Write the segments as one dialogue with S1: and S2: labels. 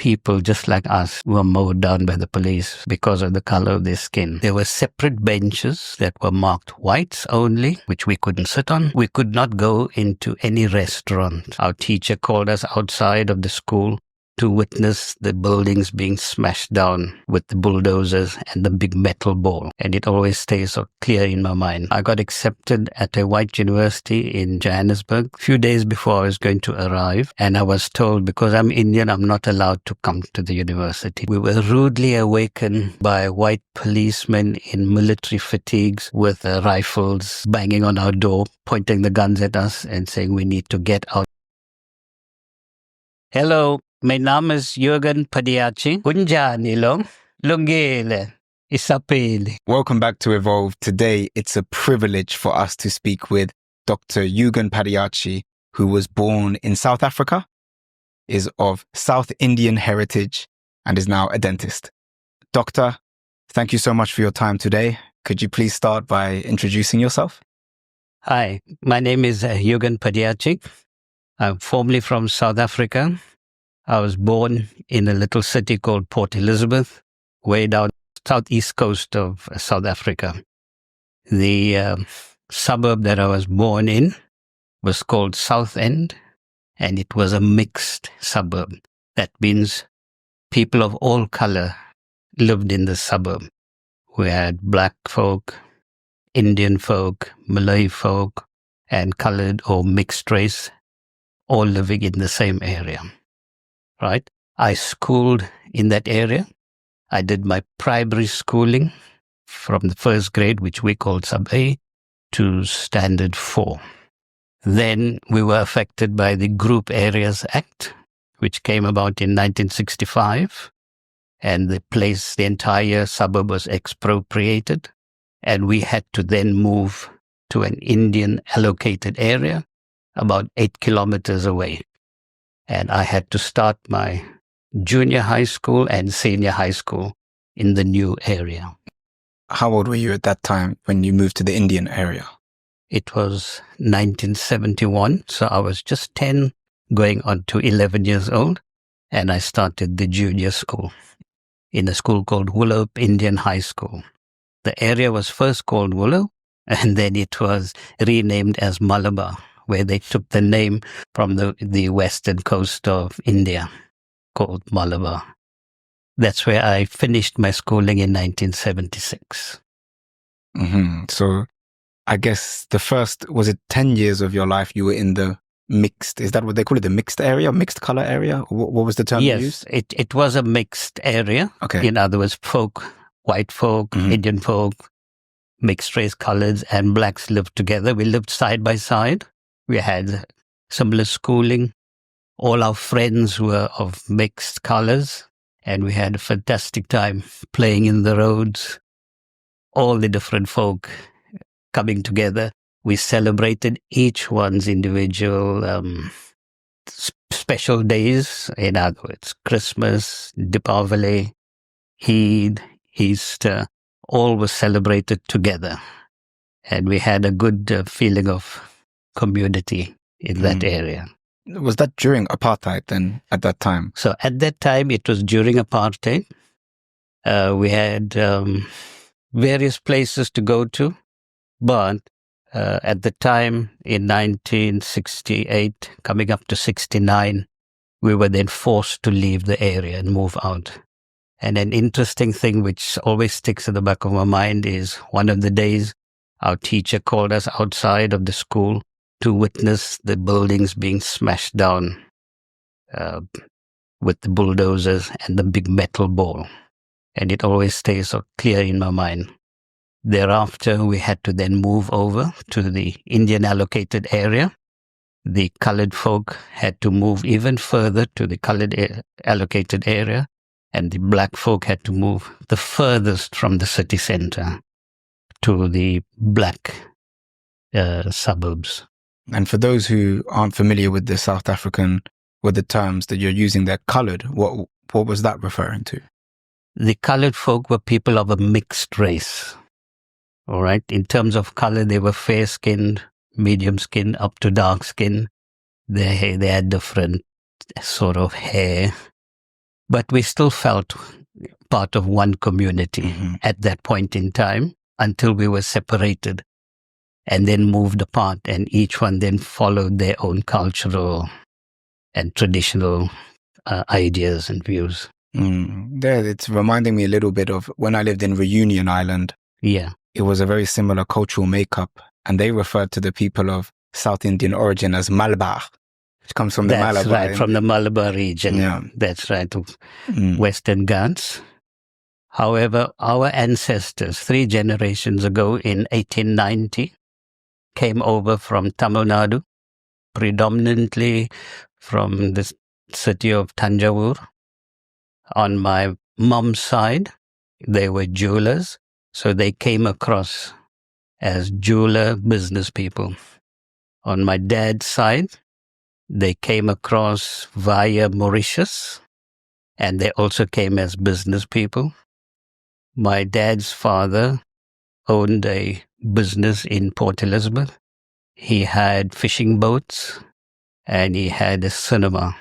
S1: people just like us were mowed down by the police because of the color of their skin. There were separate benches that were marked whites only, which we couldn't sit on. We could not go into any restaurant. Our teacher called us outside of the school to witness the buildings being smashed down with the bulldozers and the big metal ball. And it always stays so clear in my mind. I got accepted at a white university in Johannesburg a few days before I was going to arrive. And I was told, because I'm Indian, I'm not allowed to come to the university. We were rudely awakened by white policemen in military fatigues with rifles banging on our door, pointing the guns at us and saying we need to get out. Hello. My name is Ugen Padiachey. Kunjanilo, Lungile, Isapili.
S2: Welcome back to Evolve. Today, it's a privilege for us to speak with Dr. Ugen Padiachey, who was born in South Africa, is of South Indian heritage, and is now a dentist. Doctor, thank you so much for your time today. Could you please start by introducing yourself?
S1: Hi, my name is Ugen Padiachey. I'm formerly from South Africa. I was born in a little city called Port Elizabeth, way down southeast coast of South Africa. The suburb that I was born in was called South End, and it was a mixed suburb. That means people of all color lived in the suburb. We had black folk, Indian folk, Malay folk, and colored or mixed race, all living in the same area. Right? I schooled in that area. I did my primary schooling from the first grade, which we called sub A, to standard 4. Then we were affected by the Group Areas Act, which came about in 1965. And the entire suburb was expropriated. And we had to then move to an Indian allocated area about 8 kilometers away. And I had to start my junior high school and senior high school in the new area.
S2: How old were you at that time when you moved to the Indian area?
S1: It was 1971, so I was just 10, going on to 11 years old, and I started the junior school in a school called Willow Indian High School. The area was first called Willow, and then it was renamed as Malabar, where they took the name from the western coast of India, called Malabar. That's where I finished my schooling in 1976.
S2: Mm-hmm. So I guess the first, was it 10 years of your life you were in the mixed, is that what they call it, the mixed area, mixed color area? What was the term you used?
S1: Yes, it was a mixed area.
S2: Okay.
S1: In other words, folk, white folk, Indian folk, mixed race colors, and blacks lived together. We lived side by side. We had similar schooling. All our friends were of mixed colors, and we had a fantastic time playing in the roads. All the different folk coming together. We celebrated each one's individual special days. In other words, Christmas, Deepavali, Eid, Easter, all was celebrated together. And we had a good feeling of community in that area.
S2: Was that during apartheid then, at that time?
S1: So at that time, it was during apartheid. We had various places to go to, but at the time in 1968, coming up to 69, we were then forced to leave the area and move out. And an interesting thing which always sticks in the back of my mind is one of the days our teacher called us outside of the school to witness the buildings being smashed down with the bulldozers and the big metal ball. And it always stays so clear in my mind. Thereafter, we had to then move over to the Indian allocated area. The colored folk had to move even further to the colored allocated area, and the black folk had to move the furthest from the city center to the black suburbs.
S2: And for those who aren't familiar with the South African, with the terms that you're using there, colored, what was that referring to?
S1: The colored folk were people of a mixed race. All right. In terms of color, they were fair-skinned, medium-skinned, up to dark skin. They had different sort of hair. but we still felt part of one community at that point in time until we were separated and then moved apart, and each one then followed their own cultural and traditional ideas and views.
S2: There, it's reminding me a little bit of when I lived in Reunion Island.
S1: Yeah.
S2: It was a very similar cultural makeup, and they referred to the people of South Indian origin as Malabar, which comes from the
S1: That's
S2: Malabar.
S1: right, from the Malabar region.
S2: Yeah.
S1: That's right, Western Ghats. However, our ancestors, 3 generations ago in 1890, came over from Tamil Nadu, predominantly from the city of Tanjavur. On my mom's side, they were jewelers, so they came across as jeweler business people. On my dad's side, they came across via Mauritius, and they also came as business people. My dad's father owned a business in Port Elizabeth. He had fishing boats, and he had a cinema.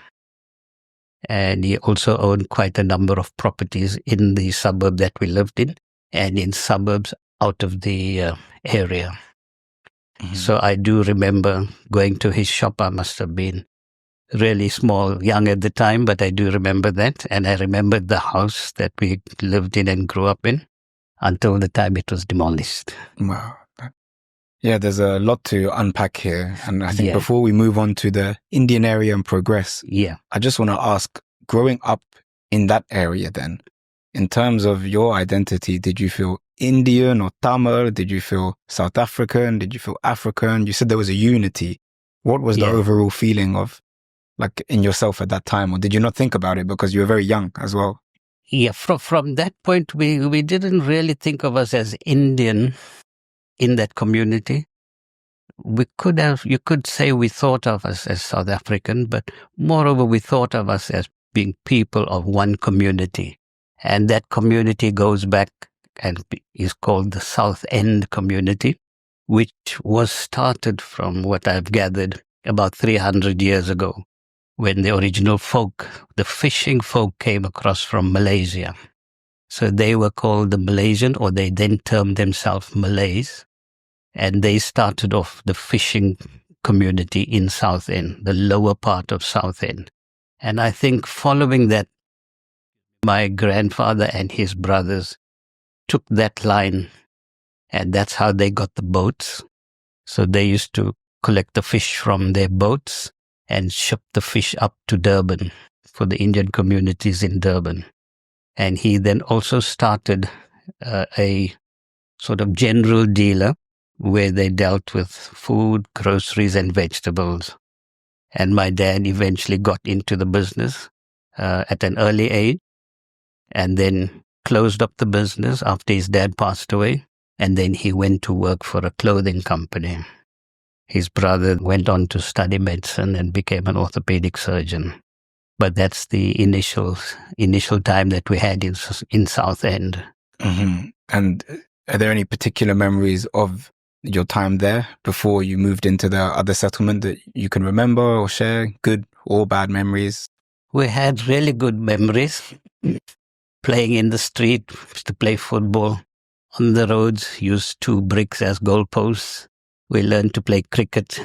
S1: And he also owned quite a number of properties in the suburb that we lived in and in suburbs out of the area. So I do remember going to his shop. I must have been really small, young at the time, but I do remember that. And I remembered the house that we lived in and grew up in until the time it was demolished.
S2: Wow. Yeah, there's a lot to unpack here. And I think before we move on to the Indian area and progress, I just want to ask, growing up in that area then, in terms of your identity, did you feel Indian or Tamil? Did you feel South African? Did you feel African? You said there was a unity. What was the overall feeling of, like, in yourself at that time? Or did you not think about it because you were very young as well?
S1: Yeah, from that point, we didn't really think of us as Indian in that community. You could say we thought of us as South African, but moreover, we thought of us as being people of one community. And that community goes back and is called the South End community, which was started from what I've gathered about 300 years ago, when the original folk, the fishing folk, came across from Malaysia. So they were called the Malaysian, or they then termed themselves Malays. And they started off the fishing community in South End, the lower part of South End. And I think following that, my grandfather and his brothers took that line, and that's how they got the boats. So they used to collect the fish from their boats and ship the fish up to Durban for the Indian communities in Durban. And he then also started a sort of general dealer where they dealt with food, groceries, and vegetables. And my dad eventually got into the business at an early age, and then closed up the business after his dad passed away. And then he went to work for a clothing company. His brother went on to study medicine and became an orthopedic surgeon. But that's the initial time that we had in South End.
S2: And are there any particular memories of your time there before you moved into the other settlement that you can remember or share, good or bad memories?
S1: We had really good memories. Playing in the street, used to play football. On the roads, used 2 bricks as goalposts. We learned to play cricket.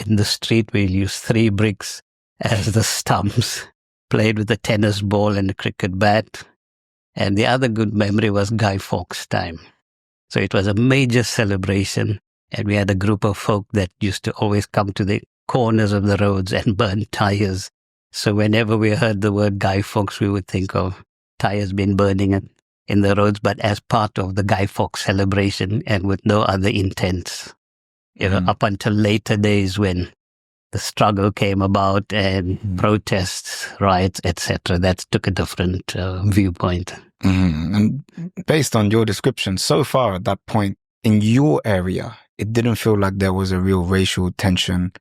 S1: In the street, we'll use 3 bricks as the stumps. Played with a tennis ball and a cricket bat. And the other good memory was Guy Fawkes' time. So it was a major celebration, and we had a group of folk that used to always come to the corners of the roads and burn tires. So whenever we heard the word Guy Fawkes, we would think of tires being burning in the roads, but as part of the Guy Fawkes celebration and with no other intents. You know, up until later days when the struggle came about and protests, riots, etc., that took a different viewpoint.
S2: And based on your description, so far at that point in your area, it didn't feel like there was a real racial tension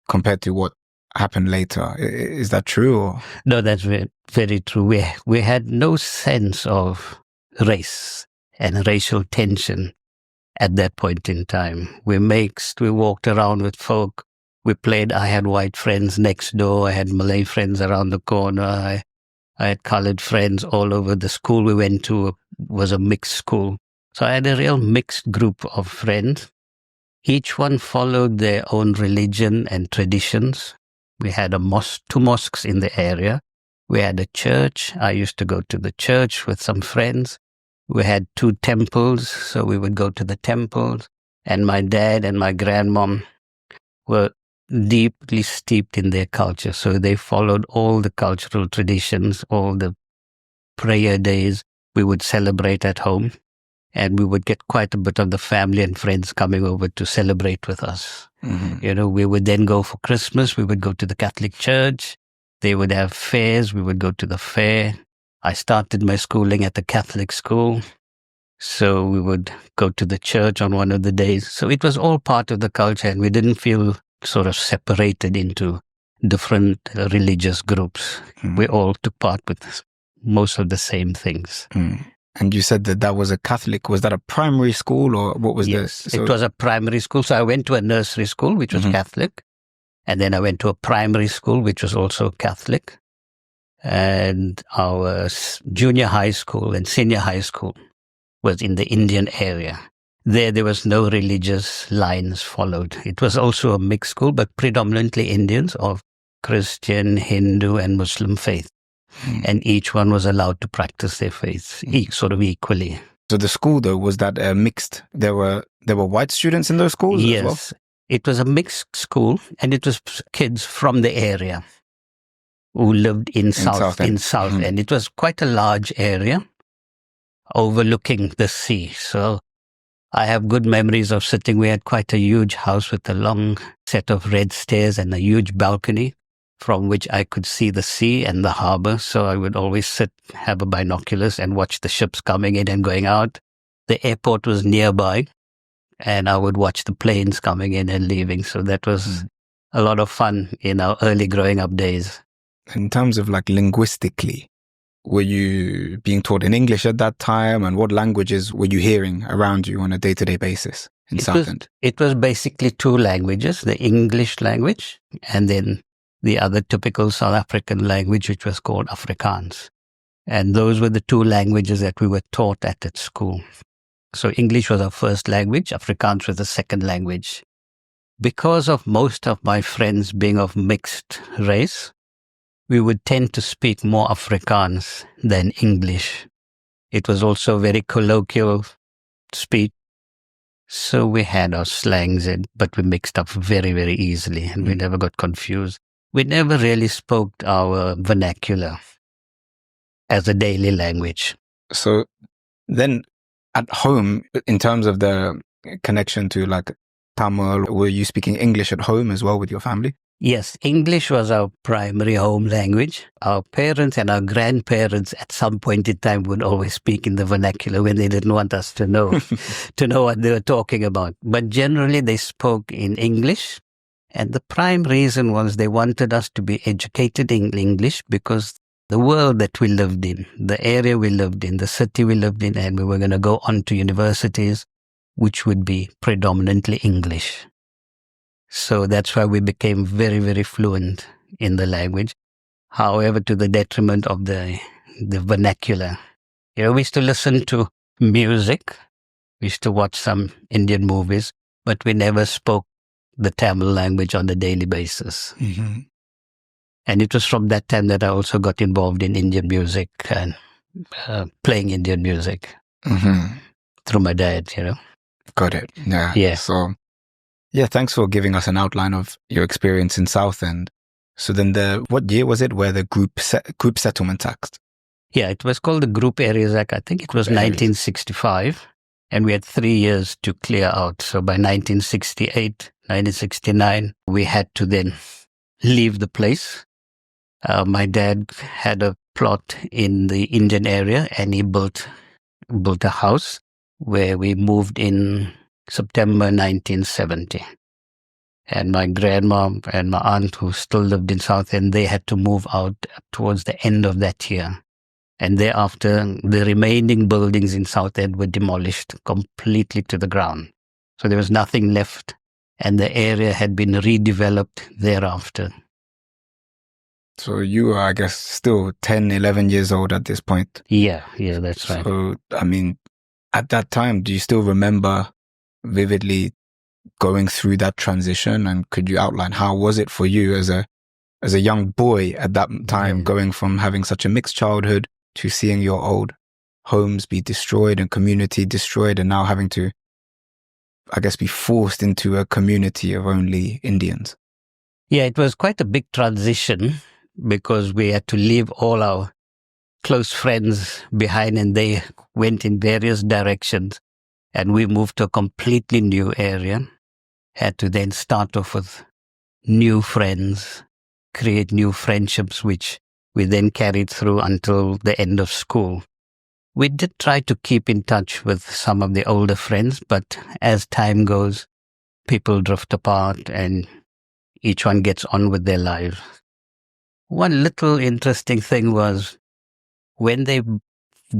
S2: compared to what happened later. Is that true? Or?
S1: No, that's very, very true. We had no sense of race and racial tension at that point in time. We mixed, we walked around with folk. We played. I had white friends next door. I had Malay friends around the corner. I had colored friends all over. The school we went to was a mixed school. So I had a real mixed group of friends. Each one followed their own religion and traditions. We had two mosques in the area. We had a church. I used to go to the church with some friends. We had 2 temples, so we would go to the temples. And my dad and my grandmom were deeply steeped in their culture. So they followed all the cultural traditions, all the prayer days we would celebrate at home. And we would get quite a bit of the family and friends coming over to celebrate with us.
S2: Mm-hmm.
S1: We would then go for Christmas. We would go to the Catholic church. They would have fairs. We would go to the fair. I started my schooling at the Catholic school. So we would go to the church on one of the days. So it was all part of the culture, and we didn't feel sort of separated into different religious groups. We all took part with most of the same things.
S2: And you said that was a Catholic. Was that a primary school, or what was
S1: Yes,
S2: this?
S1: it was a primary school. So I went to a nursery school, which was Catholic. And then I went to a primary school, which was also Catholic. And our junior high school and senior high school was in the Indian area. There was no religious lines followed. It was also a mixed school, but predominantly Indians of Christian, Hindu, and Muslim faith. And each one was allowed to practice their faith sort of equally.
S2: So the school, though, was that mixed? There were white students in those schools as well?
S1: Yes, it was a mixed school, and it was kids from the area who lived in South End. It was quite a large area overlooking the sea. So I have good memories of sitting. We had quite a huge house with a long set of red stairs and a huge balcony from which I could see the sea and the harbor. So I would always sit, have a binoculars, and watch the ships coming in and going out. The airport was nearby, and I would watch the planes coming in and leaving. So that was a lot of fun in our early growing up days.
S2: In terms of like linguistically, were you being taught in English at that time? And what languages were you hearing around you on a day-to-day basis in Southend?
S1: It was basically 2 languages, the English language and then the other typical South African language, which was called Afrikaans. And those were the 2 languages that we were taught at school. So English was our first language, Afrikaans was the second language. Because of most of my friends being of mixed race, we would tend to speak more Afrikaans than English. It was also very colloquial speech. So we had our slangs, but we mixed up very, very easily, and we never got confused. We never really spoke our vernacular as a daily language.
S2: So then at home, in terms of the connection to like Tamil, were you speaking English at home as well with your family?
S1: Yes, English was our primary home language. Our parents and our grandparents at some point in time would always speak in the vernacular when they didn't want us to know, what they were talking about. But generally they spoke in English. And the prime reason was they wanted us to be educated in English because the world that we lived in, the area we lived in, the city we lived in, and we were going to go on to universities, which would be predominantly English. So that's why we became very, very fluent in the language. However, to the detriment of the vernacular. We used to listen to music. We used to watch some Indian movies, but we never spoke the Tamil language on a daily basis. And it was from that time that I also got involved in Indian music and playing Indian music through my dad,
S2: Got it. Yeah. So, thanks for giving us an outline of your experience in Southend. So then what year was it where the Group Settlement Act?
S1: Yeah, it was called the Group Areas Act. I think it was 1965. And we had 3 years to clear out. So by 1968, 1969, we had to then leave the place. My dad had a plot in the Indian area, and he built a house where we moved in September 1970. And my grandma and my aunt, who still lived in Southend, they had to move out towards the end of that year. And thereafter, the remaining buildings in Southend were demolished completely to the ground. So there was nothing left, and the area had been redeveloped thereafter.
S2: So you are, I guess, still 10, 11 years old at this point.
S1: Yeah, that's right.
S2: So, I mean, at that time, do you still remember vividly going through that transition? And could you outline how was it for you as a young boy at that time, going from having such a mixed childhood to seeing your old homes be destroyed and community destroyed, and now having to, I guess, be forced into a community of only Indians?
S1: Yeah, it was quite a big transition because we had to leave all our close friends behind, and they went in various directions, and we moved to a completely new area. Had to then start off with new friends, create new friendships, which we then carried through until the end of school. We did try to keep in touch with some of the older friends, but as time goes, people drift apart and each one gets on with their lives. One little interesting thing was when they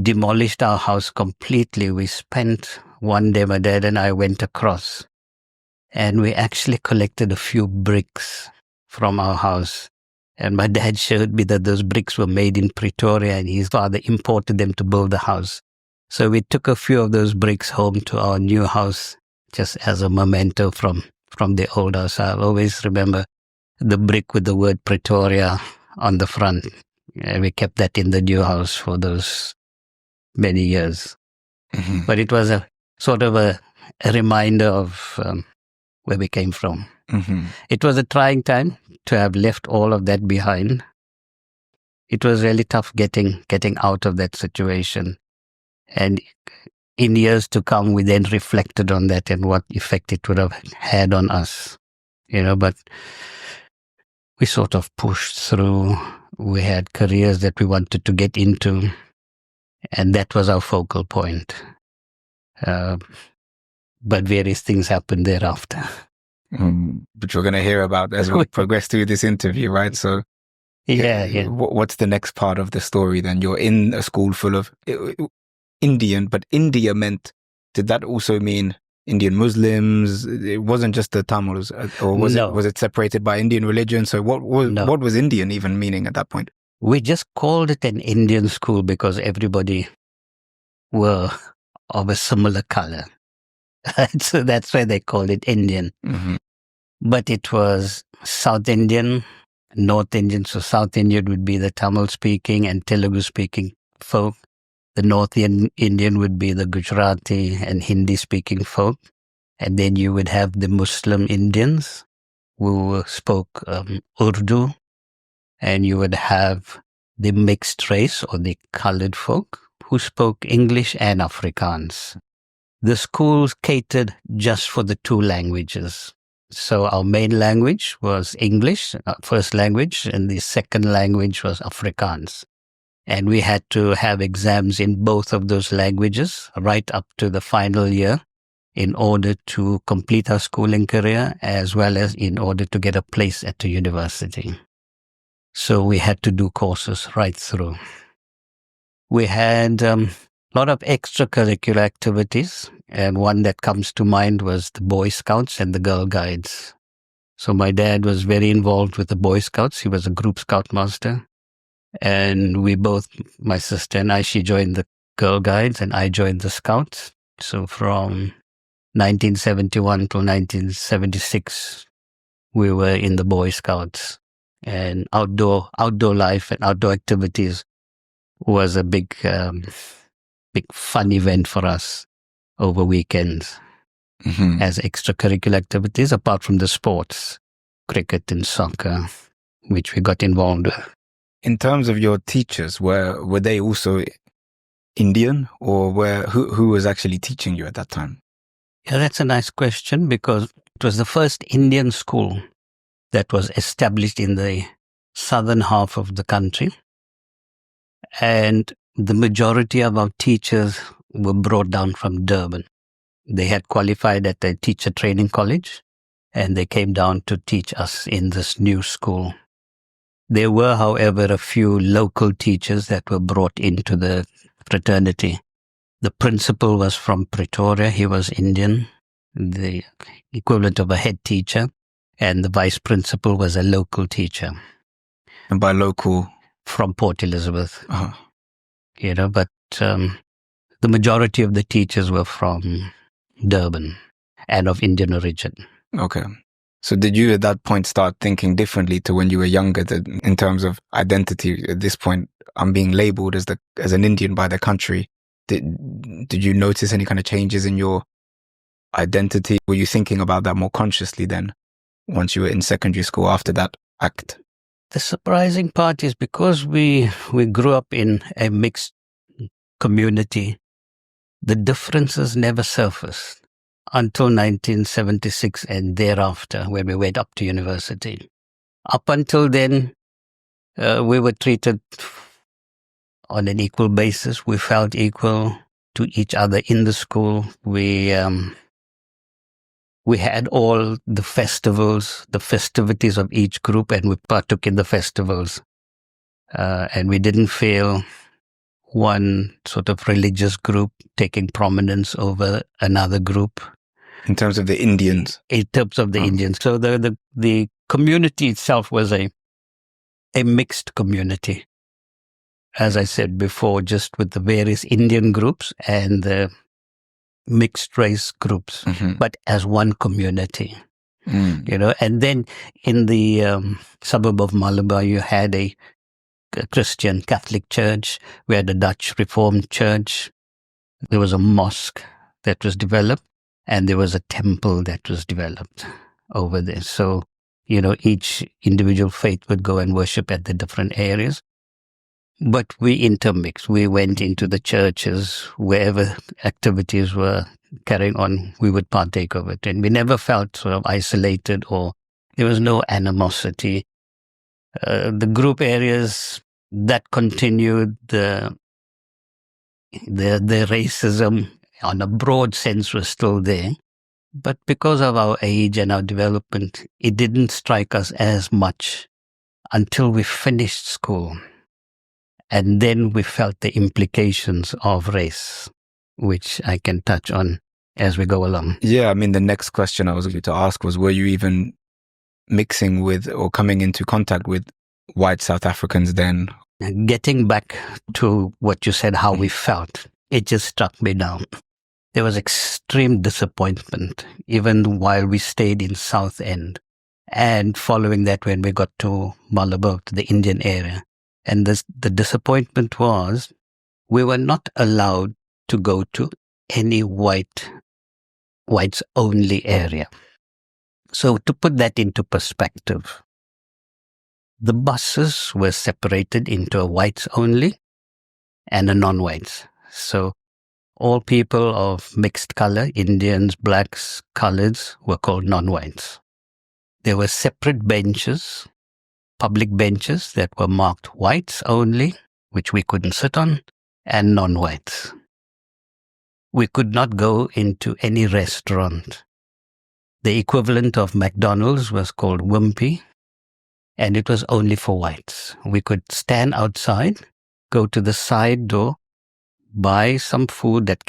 S1: demolished our house completely, we spent one day, my dad and I went across, and we actually collected a few bricks from our house. And my dad showed me that those bricks were made in Pretoria, and his father imported them to build the house. So we took a few of those bricks home to our new house, just as a memento from the old house. I'll always remember the brick with the word Pretoria on the front. And we kept that in the new house for those many years.
S2: Mm-hmm.
S1: But it was a sort of a reminder of where we came from.
S2: Mm-hmm.
S1: It was a trying time to have left all of that behind. It was really tough getting out of that situation. And in years to come, we then reflected on that and what effect it would have had on us. But we sort of pushed through. We had careers that we wanted to get into, and that was our focal point. But various things happened thereafter.
S2: Which we're going to hear about as we progress through this interview, right? So,
S1: yeah.
S2: What's the next part of the story then? You're in a school full of Indian, but India meant, did that also mean Indian Muslims? It wasn't just the Tamils, or was it separated by Indian religion? So what was Indian even meaning at that point?
S1: We just called it an Indian school because everybody were of a similar color. So that's why they called it Indian.
S2: Mm-hmm.
S1: But it was South Indian, North Indian. So South Indian would be the Tamil speaking and Telugu speaking folk. The North Indian would be the Gujarati and Hindi speaking folk. And then you would have the Muslim Indians who spoke Urdu. And you would have the mixed race or the colored folk who spoke English and Afrikaans. The schools catered just for the two languages. So our main language was English, first language, and the second language was Afrikaans. And we had to have exams in both of those languages right up to the final year in order to complete our schooling career, as well as in order to get a place at the university. So we had to do courses right through. We had a lot of extracurricular activities, and one that comes to mind was the Boy Scouts and the Girl Guides. So my dad was very involved with the Boy Scouts. He was a group scoutmaster. And we both, my sister and I, she joined the Girl Guides and I joined the Scouts. So from 1971 to 1976, we were in the Boy Scouts. And outdoor life and outdoor activities was a big fun event for us over weekends.
S2: Mm-hmm.
S1: As extracurricular activities, apart from the sports, cricket and soccer, which we got involved with.
S2: In terms of your teachers, were they also Indian, or who was actually teaching you at that time?
S1: Yeah, that's a nice question, because it was the first Indian school that was established in the southern half of the country. And the majority of our teachers were brought down from Durban. They had qualified at a teacher training college, and they came down to teach us in this new school. There were, however, a few local teachers that were brought into the fraternity. The principal was from Pretoria. He was Indian, the equivalent of a head teacher, and the vice principal was a local teacher.
S2: And by local?
S1: From Port Elizabeth.
S2: Uh-huh.
S1: But the majority of the teachers were from Durban and of Indian origin.
S2: Okay. So did you at that point start thinking differently to when you were younger, that in terms of identity? At this point, I'm being labeled as an Indian by the country. Did you notice any kind of changes in your identity? Were you thinking about that more consciously then, once you were in secondary school after that act?
S1: The surprising part is because we grew up in a mixed community, the differences never surfaced until 1976 and thereafter, when we went up to university. Up until then, we were treated on an equal basis. We felt equal to each other in the school. We had all the festivals, the festivities of each group, and we partook in the festivals. And we didn't feel one sort of religious group taking prominence over another group.
S2: In terms of the Indians?
S1: In terms of the Indians. So the community itself was a mixed community. As I said before, just with the various Indian groups and the mixed race groups, but as one community. And then in the suburb of Malabar, you had a Christian Catholic church. We had a Dutch Reformed church. There was a mosque that was developed, and there was a temple that was developed over there. So, each individual faith would go and worship at the different areas. But we intermixed. We went into the churches, wherever activities were carrying on, we would partake of it. And we never felt sort of isolated, or there was no animosity. The group areas that continued, the racism on a broad sense was still there. But because of our age and our development, it didn't strike us as much until we finished school. And then we felt the implications of race, which I can touch on as we go along.
S2: Yeah, I mean, the next question I was going to ask was, were you even mixing with or coming into contact with white South Africans then?
S1: Getting back to what you said, how we felt, it just struck me down. There was extreme disappointment, even while we stayed in South End. And following that, when we got to Malabar, to the Indian area. And the disappointment was we were not allowed to go to any whites only area. So to put that into perspective, the buses were separated into a whites only and a non-whites. So all people of mixed color, Indians, blacks, coloreds, were called non-whites. There were separate benches, public benches that were marked whites only, which we couldn't sit on, and non-whites. We could not go into any restaurant. The equivalent of McDonald's was called Wimpy, and it was only for whites. We could stand outside, go to the side door, buy some food that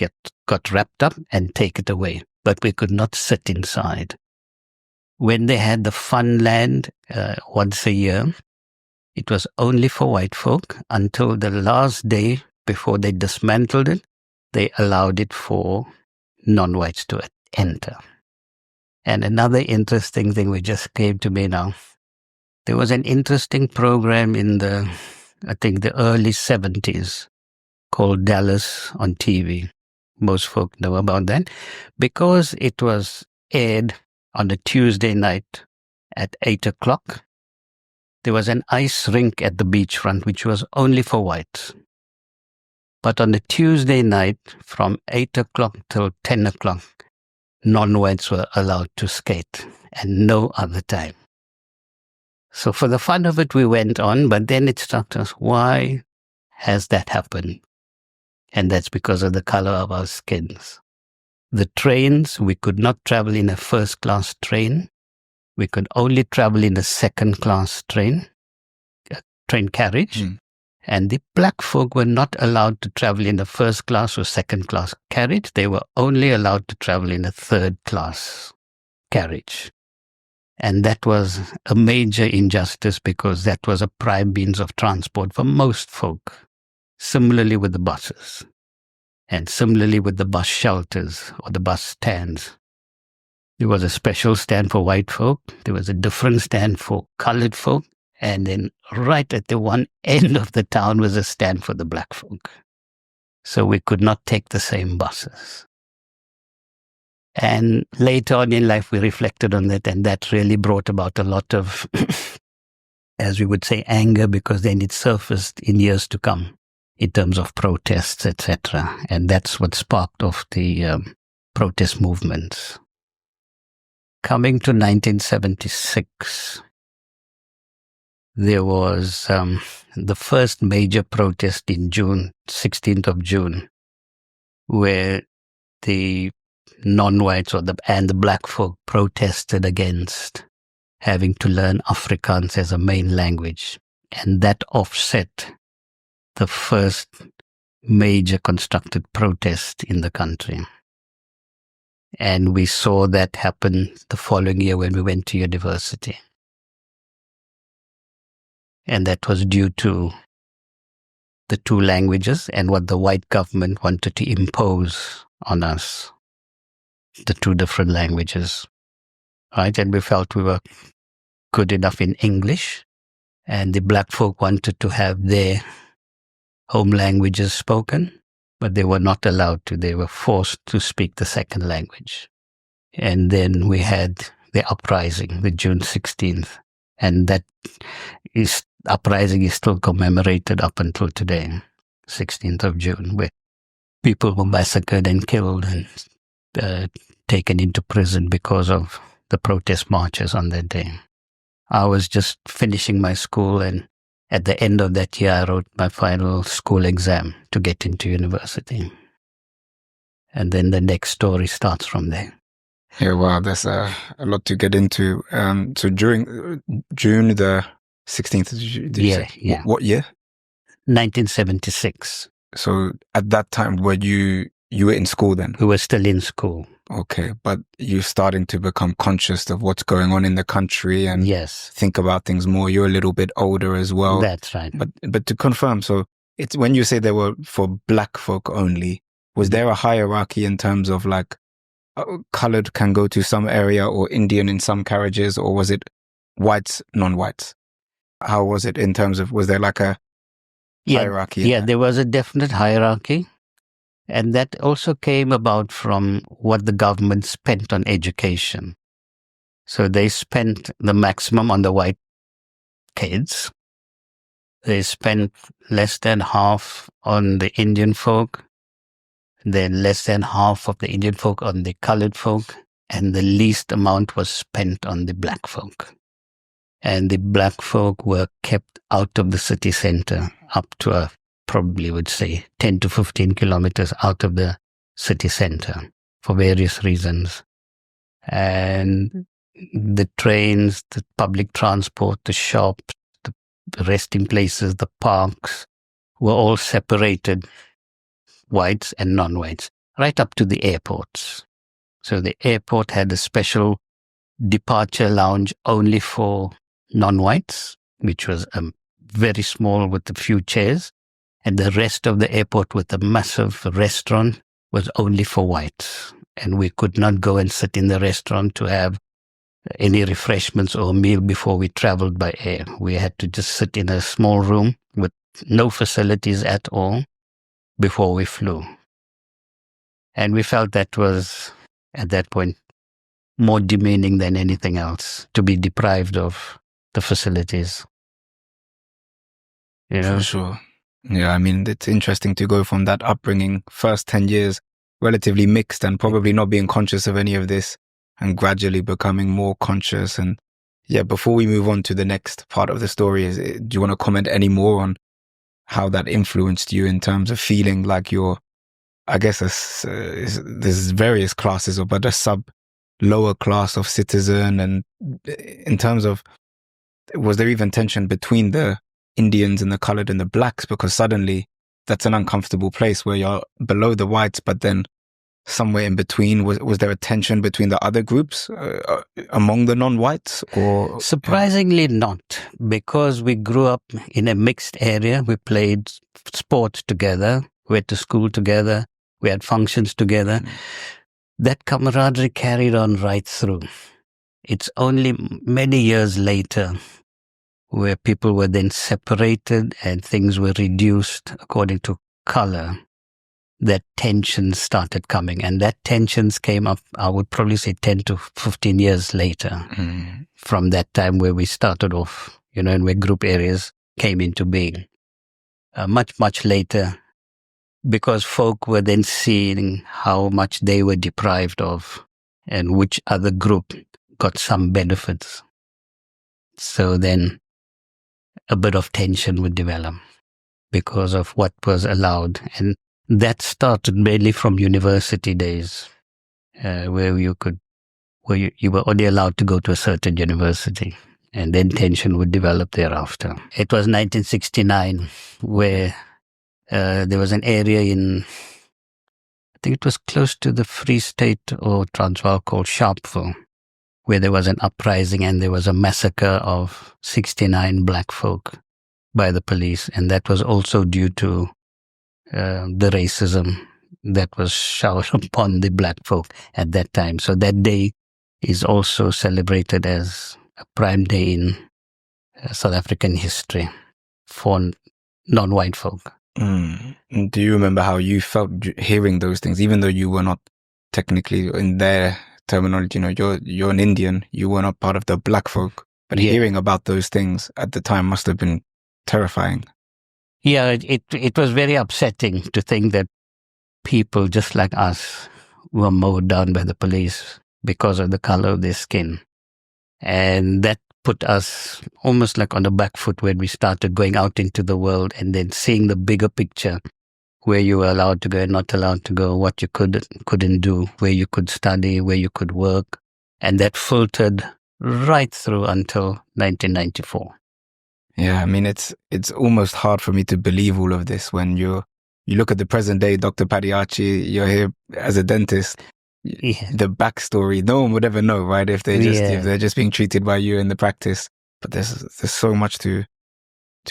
S1: got wrapped up and take it away, but we could not sit inside. When they had the Funland once a year, it was only for white folk until the last day before they dismantled it. They allowed it for non-whites to enter. And another interesting thing which just came to me now, there was an interesting program in the early 70s called Dallas on TV. Most folk know about that because it was aired on a Tuesday night at 8 o'clock. There was an ice rink at the beachfront, which was only for whites. But on a Tuesday night, from 8 o'clock till 10 o'clock, non-whites were allowed to skate, and no other time. So for the fun of it, we went on, but then it struck us, why has that happened? And that's because of the color of our skins. The trains, we could not travel in a first-class train. We could only travel in a second-class train carriage. And the black folk were not allowed to travel in a first-class or second-class carriage. They were only allowed to travel in a third-class carriage. And that was a major injustice because that was a prime means of transport for most folk. Similarly with the buses, and similarly with the bus shelters or the bus stands. There was a special stand for white folk, there was a different stand for colored folk, and then right at the one end of the town was a stand for the black folk. So we could not take the same buses. And later on in life, we reflected on that, and that really brought about a lot of, as we would say, anger, because then it surfaced in years to come in terms of protests, etc. And that's what sparked off the protest movements. Coming to 1976, there was the first major protest in June, 16th of June, where the non-whites and the black folk protested against having to learn Afrikaans as a main language. And that offset the first major constructed protest in the country. And we saw that happen the following year when we went to university. And that was due to the two languages and what the white government wanted to impose on us, the two different languages, right? And we felt we were good enough in English, and the black folk wanted to have their home languages spoken, but they were not allowed to. They were forced to speak the second language. And then we had the uprising, the June 16th, and that uprising is still commemorated up until today, 16th of June, where people were massacred and killed and taken into prison because of the protest marches on that day. I was just finishing my school, and at the end of that year, I wrote my final school exam to get into university. And then the next story starts from there.
S2: Yeah, wow, there's a lot to get into. So during June the 16th, did you say?
S1: Yeah.
S2: What year?
S1: 1976.
S2: So at that time, were you were in school then?
S1: We were still in school.
S2: Okay, but you're starting to become conscious of what's going on in the country and
S1: yes,
S2: think about things more. You're a little bit older as well.
S1: That's right.
S2: But to confirm, so it's when you say they were for black folk only, was there a hierarchy in terms of like colored can go to some area or Indian in some carriages, or was it whites, non-whites? How was it in terms of, was there like a hierarchy?
S1: Yeah, there was a definite hierarchy. And that also came about from what the government spent on education. So they spent the maximum on the white kids. They spent less than half on the Indian folk, then less than half of the Indian folk on the colored folk, and the least amount was spent on the black folk. And the black folk were kept out of the city center up to probably would say 10 to 15 kilometers out of the city center for various reasons. And the trains, the public transport, the shops, the resting places, the parks were all separated, whites and non-whites, right up to the airports. So the airport had a special departure lounge only for non-whites, which was very small with a few chairs. And the rest of the airport with a massive restaurant was only for whites. And we could not go and sit in the restaurant to have any refreshments or meal before we traveled by air. We had to just sit in a small room with no facilities at all before we flew. And we felt that was, at that point, more demeaning than anything else, to be deprived of the facilities. You know?
S2: For sure. Yeah, I mean, it's interesting to go from that upbringing, first 10 years, relatively mixed and probably not being conscious of any of this, and gradually becoming more conscious. And yeah, before we move on to the next part of the story, do you want to comment any more on how that influenced you in terms of feeling like you're, I guess there's various classes, but a lower class of citizen, and in terms of, was there even tension between the Indians and the colored and the blacks, because suddenly that's an uncomfortable place where you're below the whites, but then somewhere in between? Was there a tension between the other groups among the non-whites? Or
S1: surprisingly not, because we grew up in a mixed area. We played sports together, went to school together, we had functions together. That camaraderie carried on right through. It's only many years later where people were then separated and things were reduced according to color, that tensions started coming. And that tensions came up, I would probably say 10 to 15 years later from that time where we started off, and where group areas came into being. Much, much later, because folk were then seeing how much they were deprived of and which other group got some benefits. So then a bit of tension would develop because of what was allowed. And that started mainly from university days, where you were only allowed to go to a certain university, and then tension would develop thereafter. It was 1969 where there was an area in, I think it was close to the Free State or Transvaal, called Sharpeville, where there was an uprising and there was a massacre of 69 black folk by the police. And that was also due to the racism that was showered upon the black folk at that time. So that day is also celebrated as a prime day in South African history for non-white folk.
S2: Do you remember how you felt hearing those things, even though you were not technically, in their terminology, you're an Indian, you were not part of the black folk, but hearing about those things at the time must have been terrifying.
S1: Yeah, it was very upsetting to think that people just like us were mowed down by the police because of the color of their skin. And that put us almost like on the back foot when we started going out into the world and then seeing the bigger picture, where you were allowed to go and not allowed to go, what you couldn't do, where you could study, where you could work. And that filtered right through until 1994.
S2: Yeah, I mean, it's almost hard for me to believe all of this when you look at the present day, Dr. Padiachey, you're here as a dentist. Yeah. The backstory, no one would ever know, right? If they're just being treated by you in the practice. But there's so much to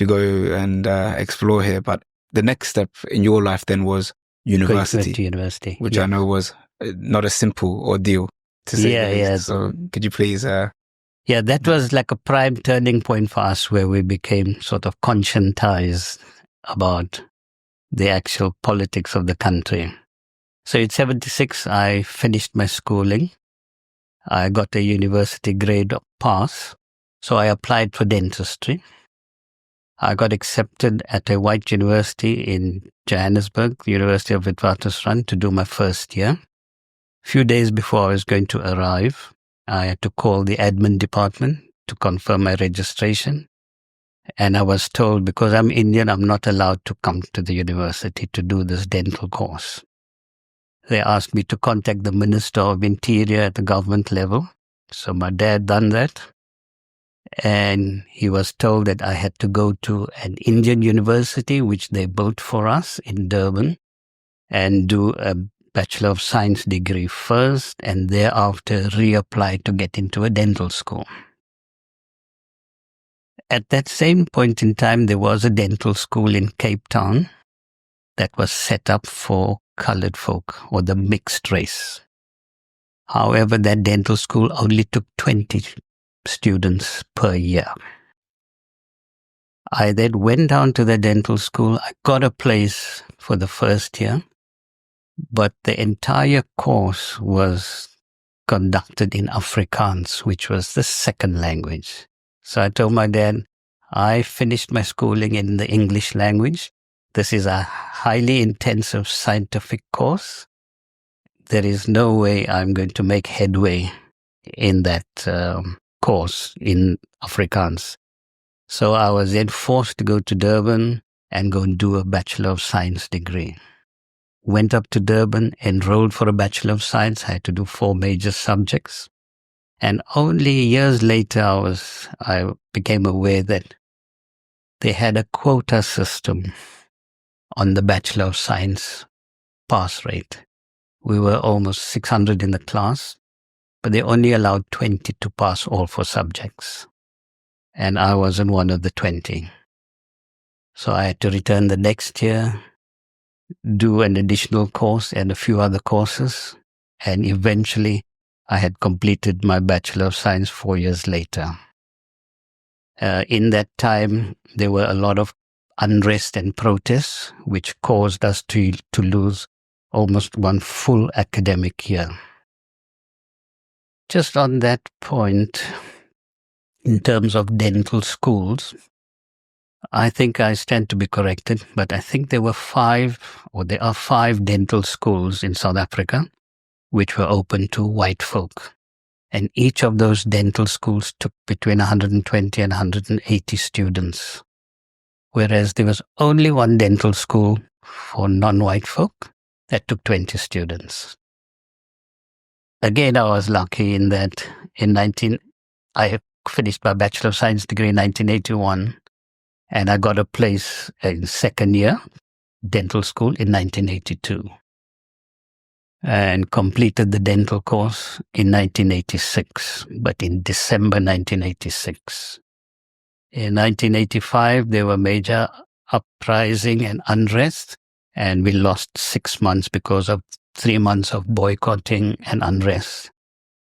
S2: go and explore here. But the next step in your life then was university, which I know was not a simple ordeal to say. Yeah. So could you please?
S1: Yeah, that was like a prime turning point for us, where we became sort of conscientized about the actual politics of the country. So in 76, I finished my schooling. I got a university grade pass. So I applied for dentistry. I got accepted at a white university in Johannesburg, University of Witwatersrand, to do my first year. A few days before I was going to arrive, I had to call the admin department to confirm my registration. And I was told, because I'm Indian, I'm not allowed to come to the university to do this dental course. They asked me to contact the Minister of Interior at the government level. So my dad done that. And he was told that I had to go to an Indian university, which they built for us in Durban, and do a Bachelor of Science degree first, and thereafter reapply to get into a dental school. At that same point in time, there was a dental school in Cape Town that was set up for colored folk, or the mixed race. However, that dental school only took 20 students per year. I then went down to the dental school. I got a place for the first year, but the entire course was conducted in Afrikaans, which was the second language. So I told my dad, I finished my schooling in the English language. This is a highly intensive scientific course. There is no way I'm going to make headway in that course in Afrikaans. So I was then forced to go to Durban and go and do a Bachelor of Science degree. Went up to Durban, enrolled for a Bachelor of Science. I had to do 4 major subjects. And only years later, I became aware that they had a quota system on the Bachelor of Science pass rate. We were almost 600 in the class, but they only allowed 20 to pass all 4 subjects. And I wasn't one of the 20. So I had to return the next year, do an additional course and a few other courses. And eventually I had completed my Bachelor of Science 4 years later. In that time, there were a lot of unrest and protests, which caused us to lose almost one full academic year. Just on that point, in terms of dental schools, I think I stand to be corrected, but I think there are 5 dental schools in South Africa which were open to white folk. And each of those dental schools took between 120 and 180 students. Whereas there was only one dental school for non-white folk that took 20 students. Again, I was lucky in that I finished my Bachelor of Science degree in 1981, and I got a place in second year dental school in 1982. And completed the dental course in 1986, but in December 1986. In 1985, there were major uprising and unrest, and we lost 6 months because of 3 months of boycotting and unrest,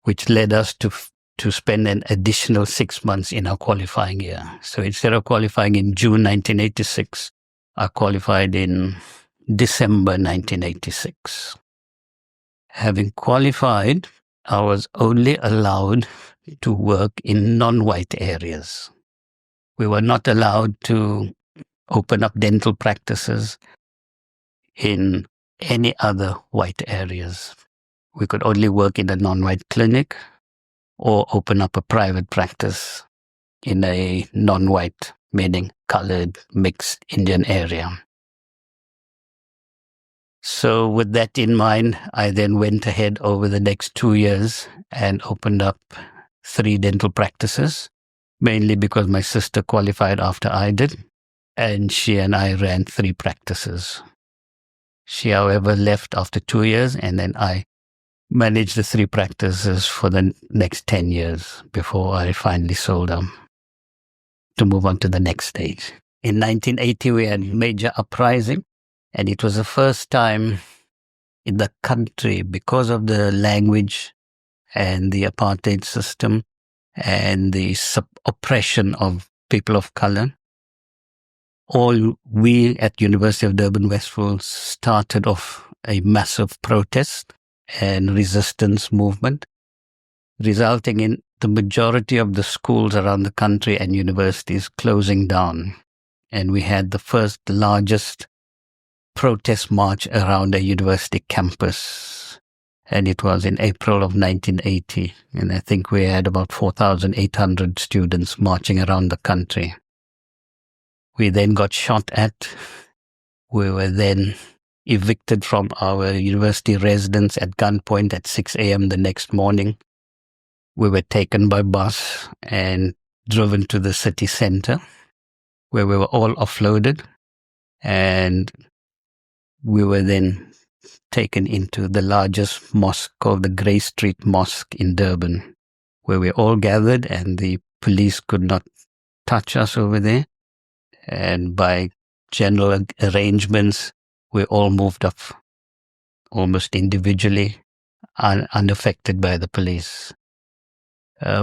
S1: which led us to spend an additional 6 months in our qualifying year. So instead of qualifying in June 1986, I qualified in December 1986. Having qualified, I was only allowed to work in non-white areas. We were not allowed to open up dental practices in any other white areas. We could only work in a non-white clinic or open up a private practice in a non-white, meaning colored, mixed Indian area. So with that in mind, I then went ahead over the next 2 years and opened up 3 dental practices, mainly because my sister qualified after I did, and she and I ran 3 practices. She, however, left after 2 years, and then I managed the 3 practices for the next 10 years before I finally sold them to move on to the next stage. In 1980, we had major uprising. And it was the first time in the country, because of the language and the apartheid system and the oppression of people of color, all we at University of Durban Westville started off a massive protest and resistance movement, resulting in the majority of the schools around the country and universities closing down. And we had the first largest protest march around a university campus. And it was in April of 1980. And I think we had about 4,800 students marching around the country. We then got shot at. We were then evicted from our university residence at gunpoint at 6 a.m. the next morning. We were taken by bus and driven to the city center, where we were all offloaded. And we were then taken into the largest mosque called the Grey Street Mosque in Durban, where we all gathered, and the police could not touch us over there. And by general arrangements, we all moved up almost individually, unaffected by the police.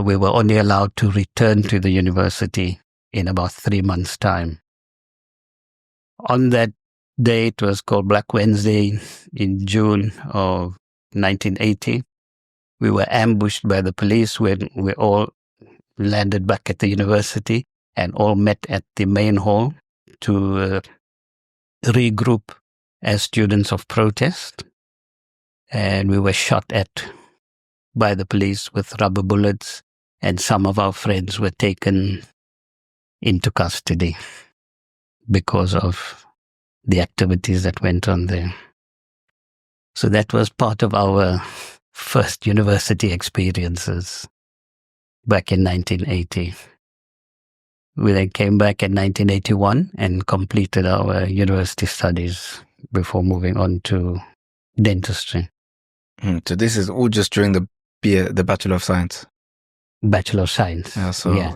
S1: We were only allowed to return to the university in about 3 months' time. On that day, it was called Black Wednesday in June of 1980. We were ambushed by the police when we all landed back at the university and all met at the main hall to regroup as students of protest. And we were shot at by the police with rubber bullets, and some of our friends were taken into custody because of the activities that went on there. So that was part of our first university experiences back in 1980. We then came back in 1981 and completed our university studies before moving on to dentistry.
S2: So this is all just during the Bachelor of Science.
S1: Bachelor of Science.
S2: Yeah. So
S1: yeah.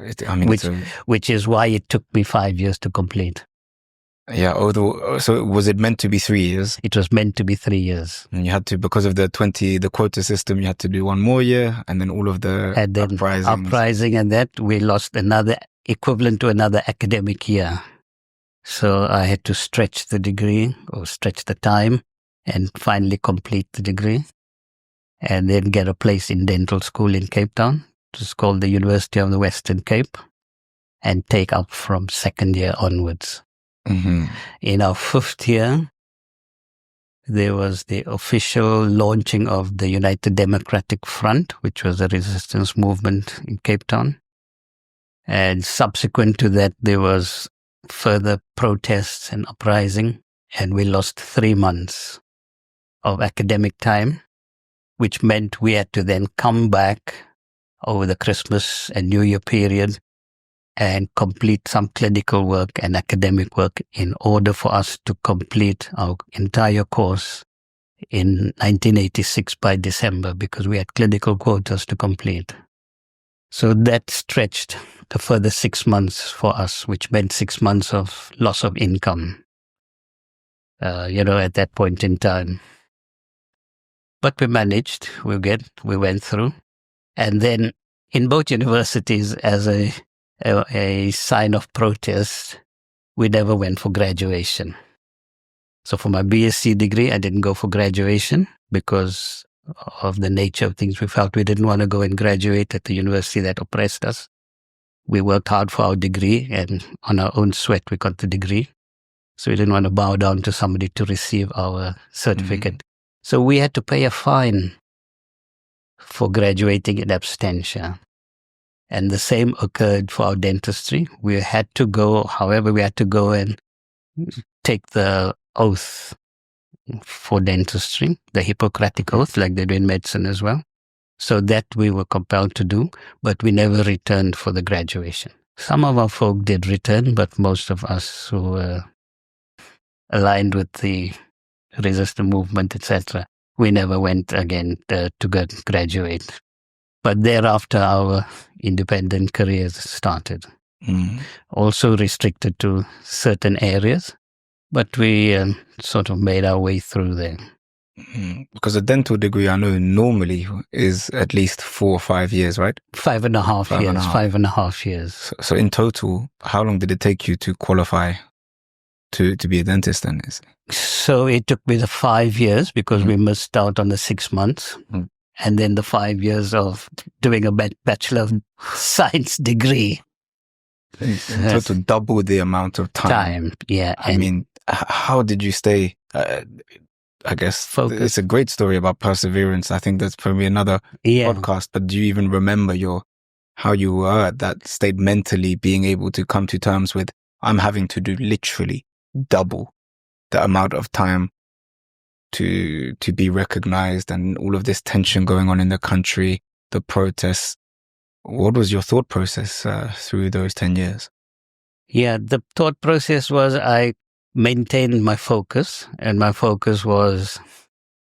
S1: Which is why it took me 5 years to complete.
S2: Yeah. So was it meant to be 3 years?
S1: It was meant to be 3 years.
S2: And you had to, because of the quota system, you had to do one more year, and then all of the
S1: uprising, and that we lost another equivalent to another academic year. So I had to stretch the degree or stretch the time and finally complete the degree, and then get a place in dental school in Cape Town. It was called the University of the Western Cape, and take up from second year onwards.
S2: Mm-hmm.
S1: In our 5th year, there was the official launching of the United Democratic Front, which was a resistance movement in Cape Town. And subsequent to that, there was further protests and uprising, and we lost 3 months of academic time, which meant we had to then come back over the Christmas and New Year period and complete some clinical work and academic work in order for us to complete our entire course in 1986 by December, because we had clinical quotas to complete. So that stretched a further 6 months for us, which meant 6 months of loss of income, at that point in time. But we managed, we went through. And then in both universities, as a sign of protest, we never went for graduation. So for my BSc degree, I didn't go for graduation because of the nature of things. We felt we didn't want to go and graduate at the university that oppressed us. We worked hard for our degree, and on our own sweat, we got the degree. So we didn't want to bow down to somebody to receive our certificate. Mm-hmm. So we had to pay a fine for graduating in absentia. And the same occurred for our dentistry. We had to go and take the oath for dentistry, the Hippocratic oath, like they do in medicine as well. So that we were compelled to do, but we never returned for the graduation. Some of our folk did return, but most of us who were aligned with the resistance movement, etc., we never went again to graduate. But thereafter, our independent careers started.
S2: Mm.
S1: Also restricted to certain areas, but we sort of made our way through there.
S2: Because a dental degree, I know, normally is at least 4 or 5 years, right?
S1: 5.5 years.
S2: So in total, how long did it take you to qualify to be a dentist then?
S1: So it took me the 5 years because we missed out on the 6 months. Mm. And then the 5 years of doing a Bachelor of Science degree.
S2: In total, double the amount of time.
S1: Yeah.
S2: I mean, how did you stay, I guess, focused? It's a great story about perseverance. I think that's probably another podcast. But do you even remember how you were at that state mentally, being able to come to terms with, I'm having to do literally double the amount of time to be recognized, and all of this tension going on in the country, the protests? What was your thought process through those 10 years?
S1: Yeah, the thought process was I maintained my focus, and my focus was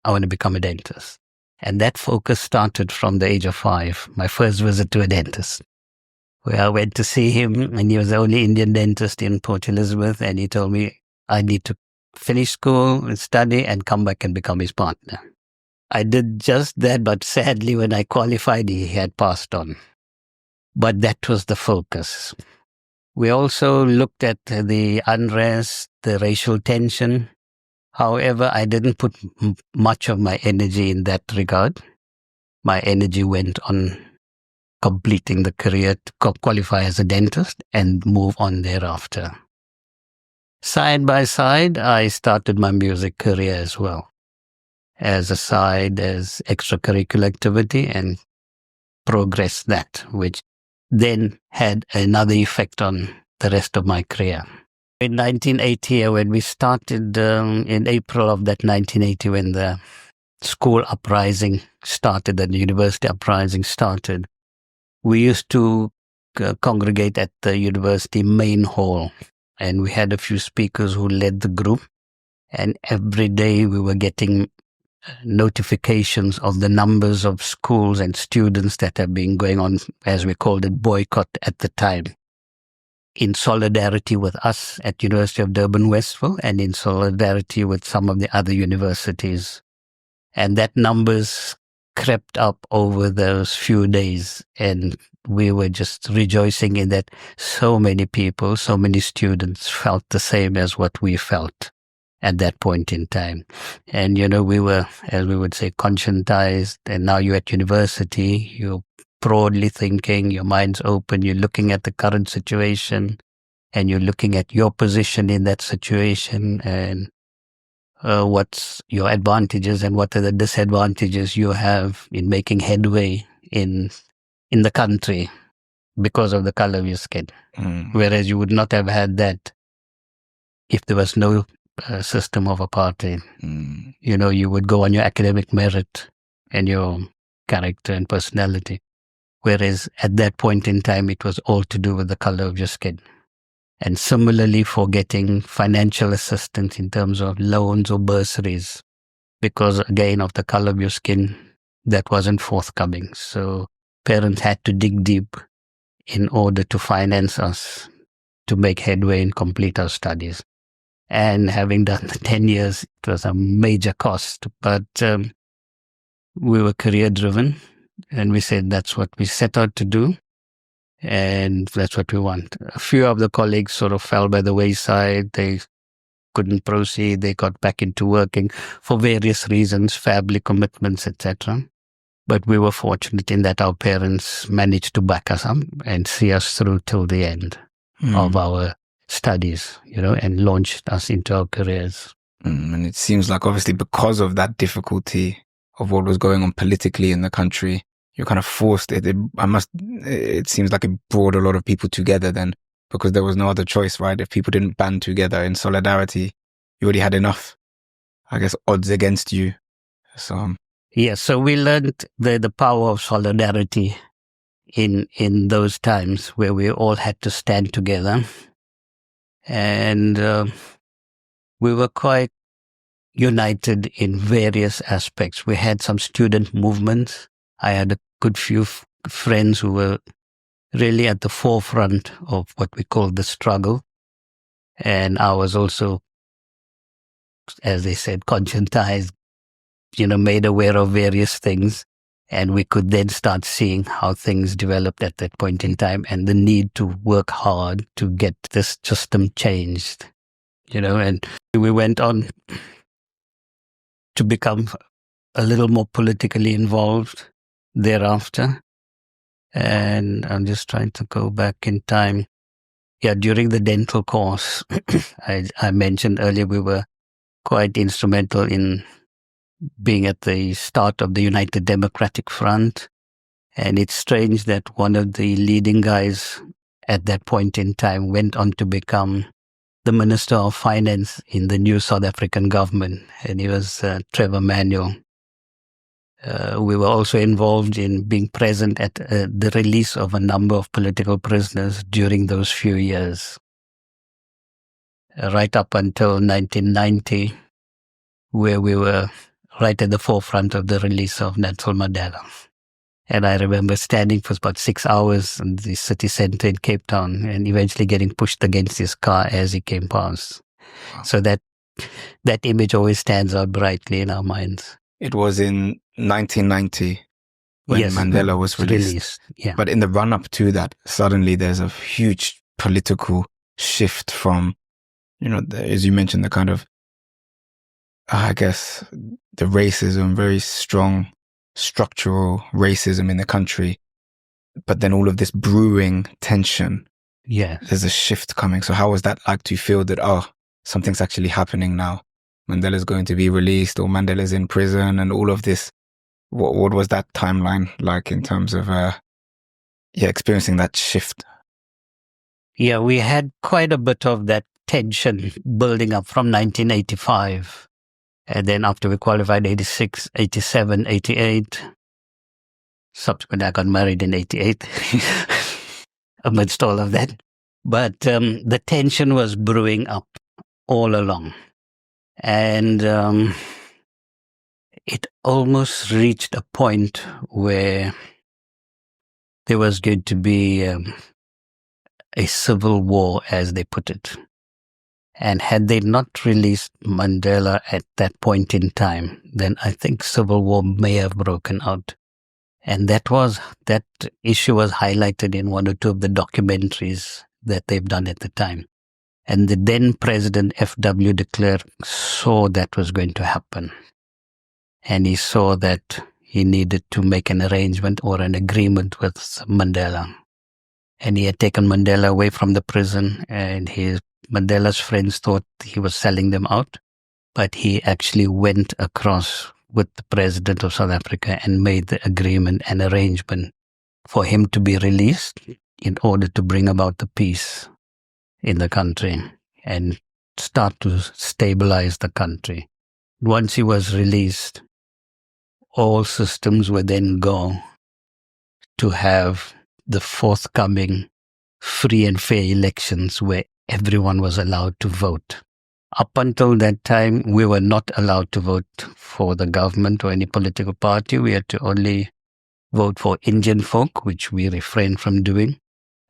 S1: I want to become a dentist. And that focus started from the age of 5, my first visit to a dentist, where I went to see him, and he was the only Indian dentist in Port Elizabeth, and he told me I need to finish school and study and come back and become his partner. I did just that, but sadly when I qualified, he had passed on. But that was the focus. We also looked at the unrest, the racial tension. However, I didn't put much of my energy in that regard. My energy went on completing the career to qualify as a dentist and move on thereafter. Side by side, I started my music career as well, as extracurricular activity, and progressed that, which then had another effect on the rest of my career. In 1980, when we started, in April of that 1980, when the school uprising started and the university uprising started, we used to congregate at the university main hall. And we had a few speakers who led the group. And every day we were getting notifications of the numbers of schools and students that have been going on, as we called it, boycott at the time, in solidarity with us at University of Durban Westville and in solidarity with some of the other universities. And that numbers crept up over those few days, and we were just rejoicing in that so many people, so many students felt the same as what we felt at that point in time. And, we were, as we would say, conscientized, and now you're at university, you're broadly thinking, your mind's open, you're looking at the current situation, and you're looking at your position in that situation, and what's your advantages and what are the disadvantages you have in making headway in the country because of the color of your skin. Whereas you would not have had that if there was no system of apartheid. You would go on your academic merit and your character and personality. Whereas at that point in time, it was all to do with the color of your skin. And similarly for getting financial assistance in terms of loans or bursaries, because again of the color of your skin, that wasn't forthcoming. So parents had to dig deep in order to finance us to make headway and complete our studies. And having done the 10 years, it was a major cost, but we were career driven, and we said that's what we set out to do. And that's what we want. A few of the colleagues sort of fell by the wayside. They couldn't proceed. They got back into working for various reasons, family commitments, etc. But we were fortunate in that our parents managed to back us up and see us through till the end of our studies, and launched us into our careers.
S2: And it seems like obviously because of that difficulty of what was going on politically in the country, you're kind of forced. It seems like it brought a lot of people together then, because there was no other choice, right? If people didn't band together in solidarity, you already had enough, I guess, odds against you. So
S1: so we learned the power of solidarity in those times where we all had to stand together, and we were quite united in various aspects. We had some student movements. I had a good few friends who were really at the forefront of what we call the struggle. And I was also, as they said, conscientized, made aware of various things. And we could then start seeing how things developed at that point in time and the need to work hard to get this system changed, and we went on to become a little more politically involved thereafter. And I'm just trying to go back in time. During the dental course, I mentioned earlier, we were quite instrumental in being at the start of the United Democratic Front. And it's strange that one of the leading guys at that point in time went on to become the Minister of Finance in the new South African government, and he was Trevor Manuel. We were also involved in being present at the release of a number of political prisoners during those few years, right up until 1990, where we were right at the forefront of the release of Nelson Mandela. And I remember standing for about 6 hours in the city centre in Cape Town and eventually getting pushed against his car as he came past. Wow. So that image always stands out brightly in our minds.
S2: It was in 1990 when Mandela was released.
S1: Yeah.
S2: But in the run-up to that, suddenly there's a huge political shift from, as you mentioned, the kind of, I guess, the racism, very strong structural racism in the country, but then all of this brewing tension.
S1: Yeah.
S2: There's a shift coming. So how was that like to feel that, something's actually happening now? Mandela's going to be released, or Mandela's in prison, and all of this. What was that timeline like in terms of experiencing that shift?
S1: Yeah, we had quite a bit of that tension building up from 1985. And then after we qualified, 86, 87, 88. Subsequently, I got married in 88 amidst all of that. But the tension was brewing up all along. And it almost reached a point where there was going to be a civil war, as they put it. And had they not released Mandela at that point in time, then I think civil war may have broken out. And that issue was highlighted in one or two of the documentaries that they've done at the time. And the then President F.W. de Klerk saw that was going to happen. And he saw that he needed to make an arrangement or an agreement with Mandela. And he had taken Mandela away from the prison, and Mandela's friends thought he was selling them out. But he actually went across with the President of South Africa and made the agreement and arrangement for him to be released in order to bring about the peace in the country and start to stabilize the country. Once he was released, all systems were then go to have the forthcoming free and fair elections where everyone was allowed to vote. Up until that time, we were not allowed to vote for the government or any political party. We had to only vote for Indian folk, which we refrained from doing.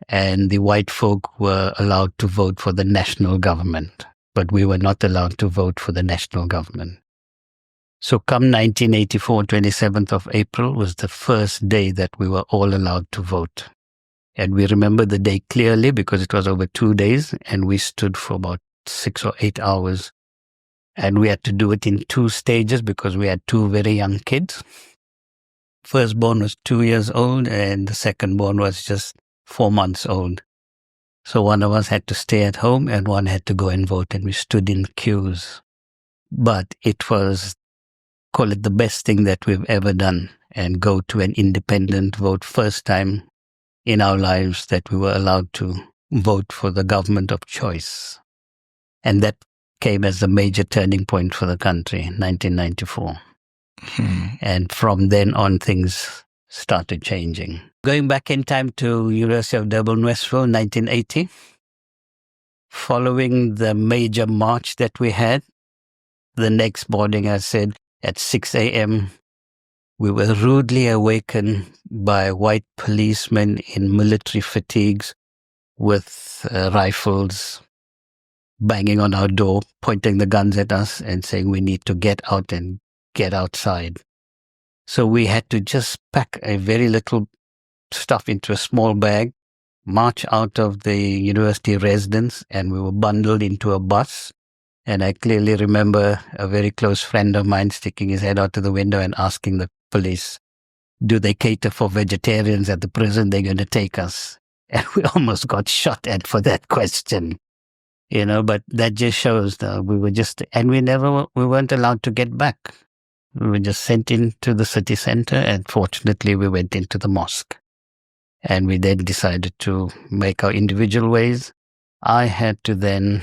S1: And the white folk were allowed to vote for the national government, but we were not allowed to vote for the national government. So come 1984, 27th of April was the first day that we were all allowed to vote. And we remember the day clearly because it was over 2 days and we stood for about 6 or 8 hours. And we had to do it in 2 stages because we had 2 very young kids. Firstborn was 2 years old and the secondborn was just 4 months old. So one of us had to stay at home and one had to go and vote, and we stood in queues. But it was, call it the best thing that we've ever done, and go to an independent vote. First time in our lives that we were allowed to vote for the government of choice. And that came as a major turning point for the country, 1994. And from then on, things started changing. Going back in time to University of Durban, Westville, 1980, following the major march that we had, the next morning, I said, at 6 a.m., we were rudely awakened by white policemen in military fatigues with rifles banging on our door, pointing the guns at us and saying we need to get out and get outside. So we had to just pack a very little stuff into a small bag, march out of the university residence, and we were bundled into a bus. And I clearly remember a very close friend of mine sticking his head out of the window and asking the police, do they cater for vegetarians at the prison? They're going to take us. And we almost got shot at for that question. But that just shows that we were just, and we weren't allowed to get back. We were just sent into the city center, and fortunately we went into the mosque. And we then decided to make our individual ways. I had to then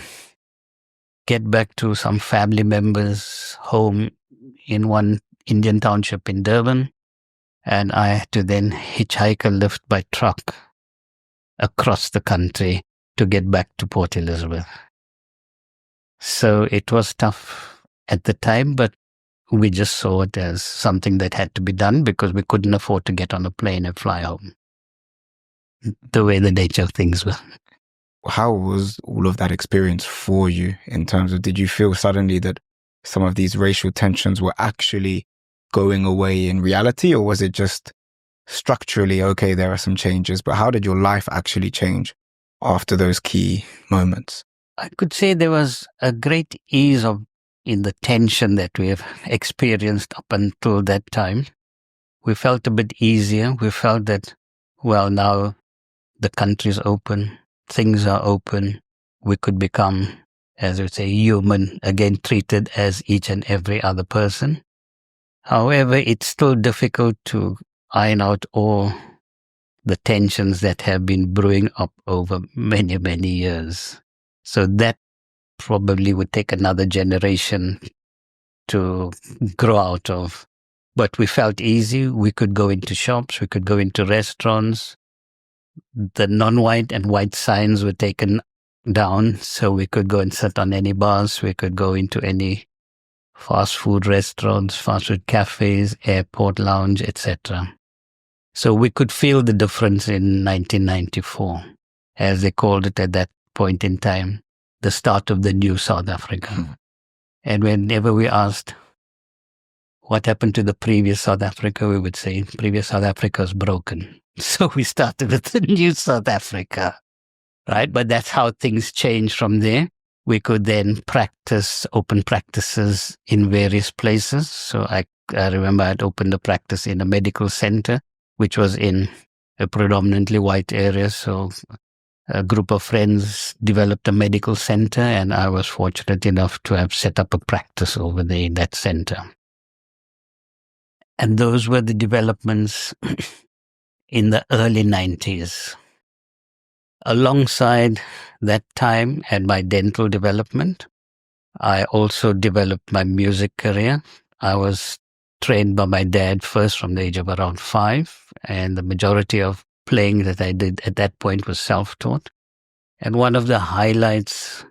S1: get back to some family members' home in one Indian township in Durban. And I had to then hitchhike a lift by truck across the country to get back to Port Elizabeth. So it was tough at the time, but we just saw it as something that had to be done because we couldn't afford to get on a plane and fly home. The way the nature of things were.
S2: How was all of that experience for you in terms of, did you feel suddenly that some of these racial tensions were actually going away in reality, or was it just structurally, okay, there are some changes, but how did your life actually change after those key moments?
S1: I could say there was a great ease in the tension that we have experienced up until that time. We felt a bit easier. We felt that, well, now the country's open, things are open. We could become, as we say, human, again treated as each and every other person. However, it's still difficult to iron out all the tensions that have been brewing up over many, many years. So that probably would take another generation to grow out of. But we felt easy. We could go into shops. We could go into restaurants. The non-white and white signs were taken down, so we could go and sit on any bars. We could go into any fast food restaurants, fast food cafes, airport lounge, etc. So we could feel the difference in 1994, as they called it at that point in time, the start of the new South Africa. And whenever we asked what happened to the previous South Africa, we would say previous South Africa is broken. So we started with the new South Africa, right? But that's how things changed from there. We could then practice open practices in various places. So I remember I'd opened a practice in a medical center, which was in a predominantly white area. So a group of friends developed a medical center, and I was fortunate enough to have set up a practice over there in that center. And those were the developments in the early 90s. Alongside that time and my dental development, I also developed my music career. I was trained by my dad first from the age of around 5, and the majority of playing that I did at that point was self-taught. And one of the highlights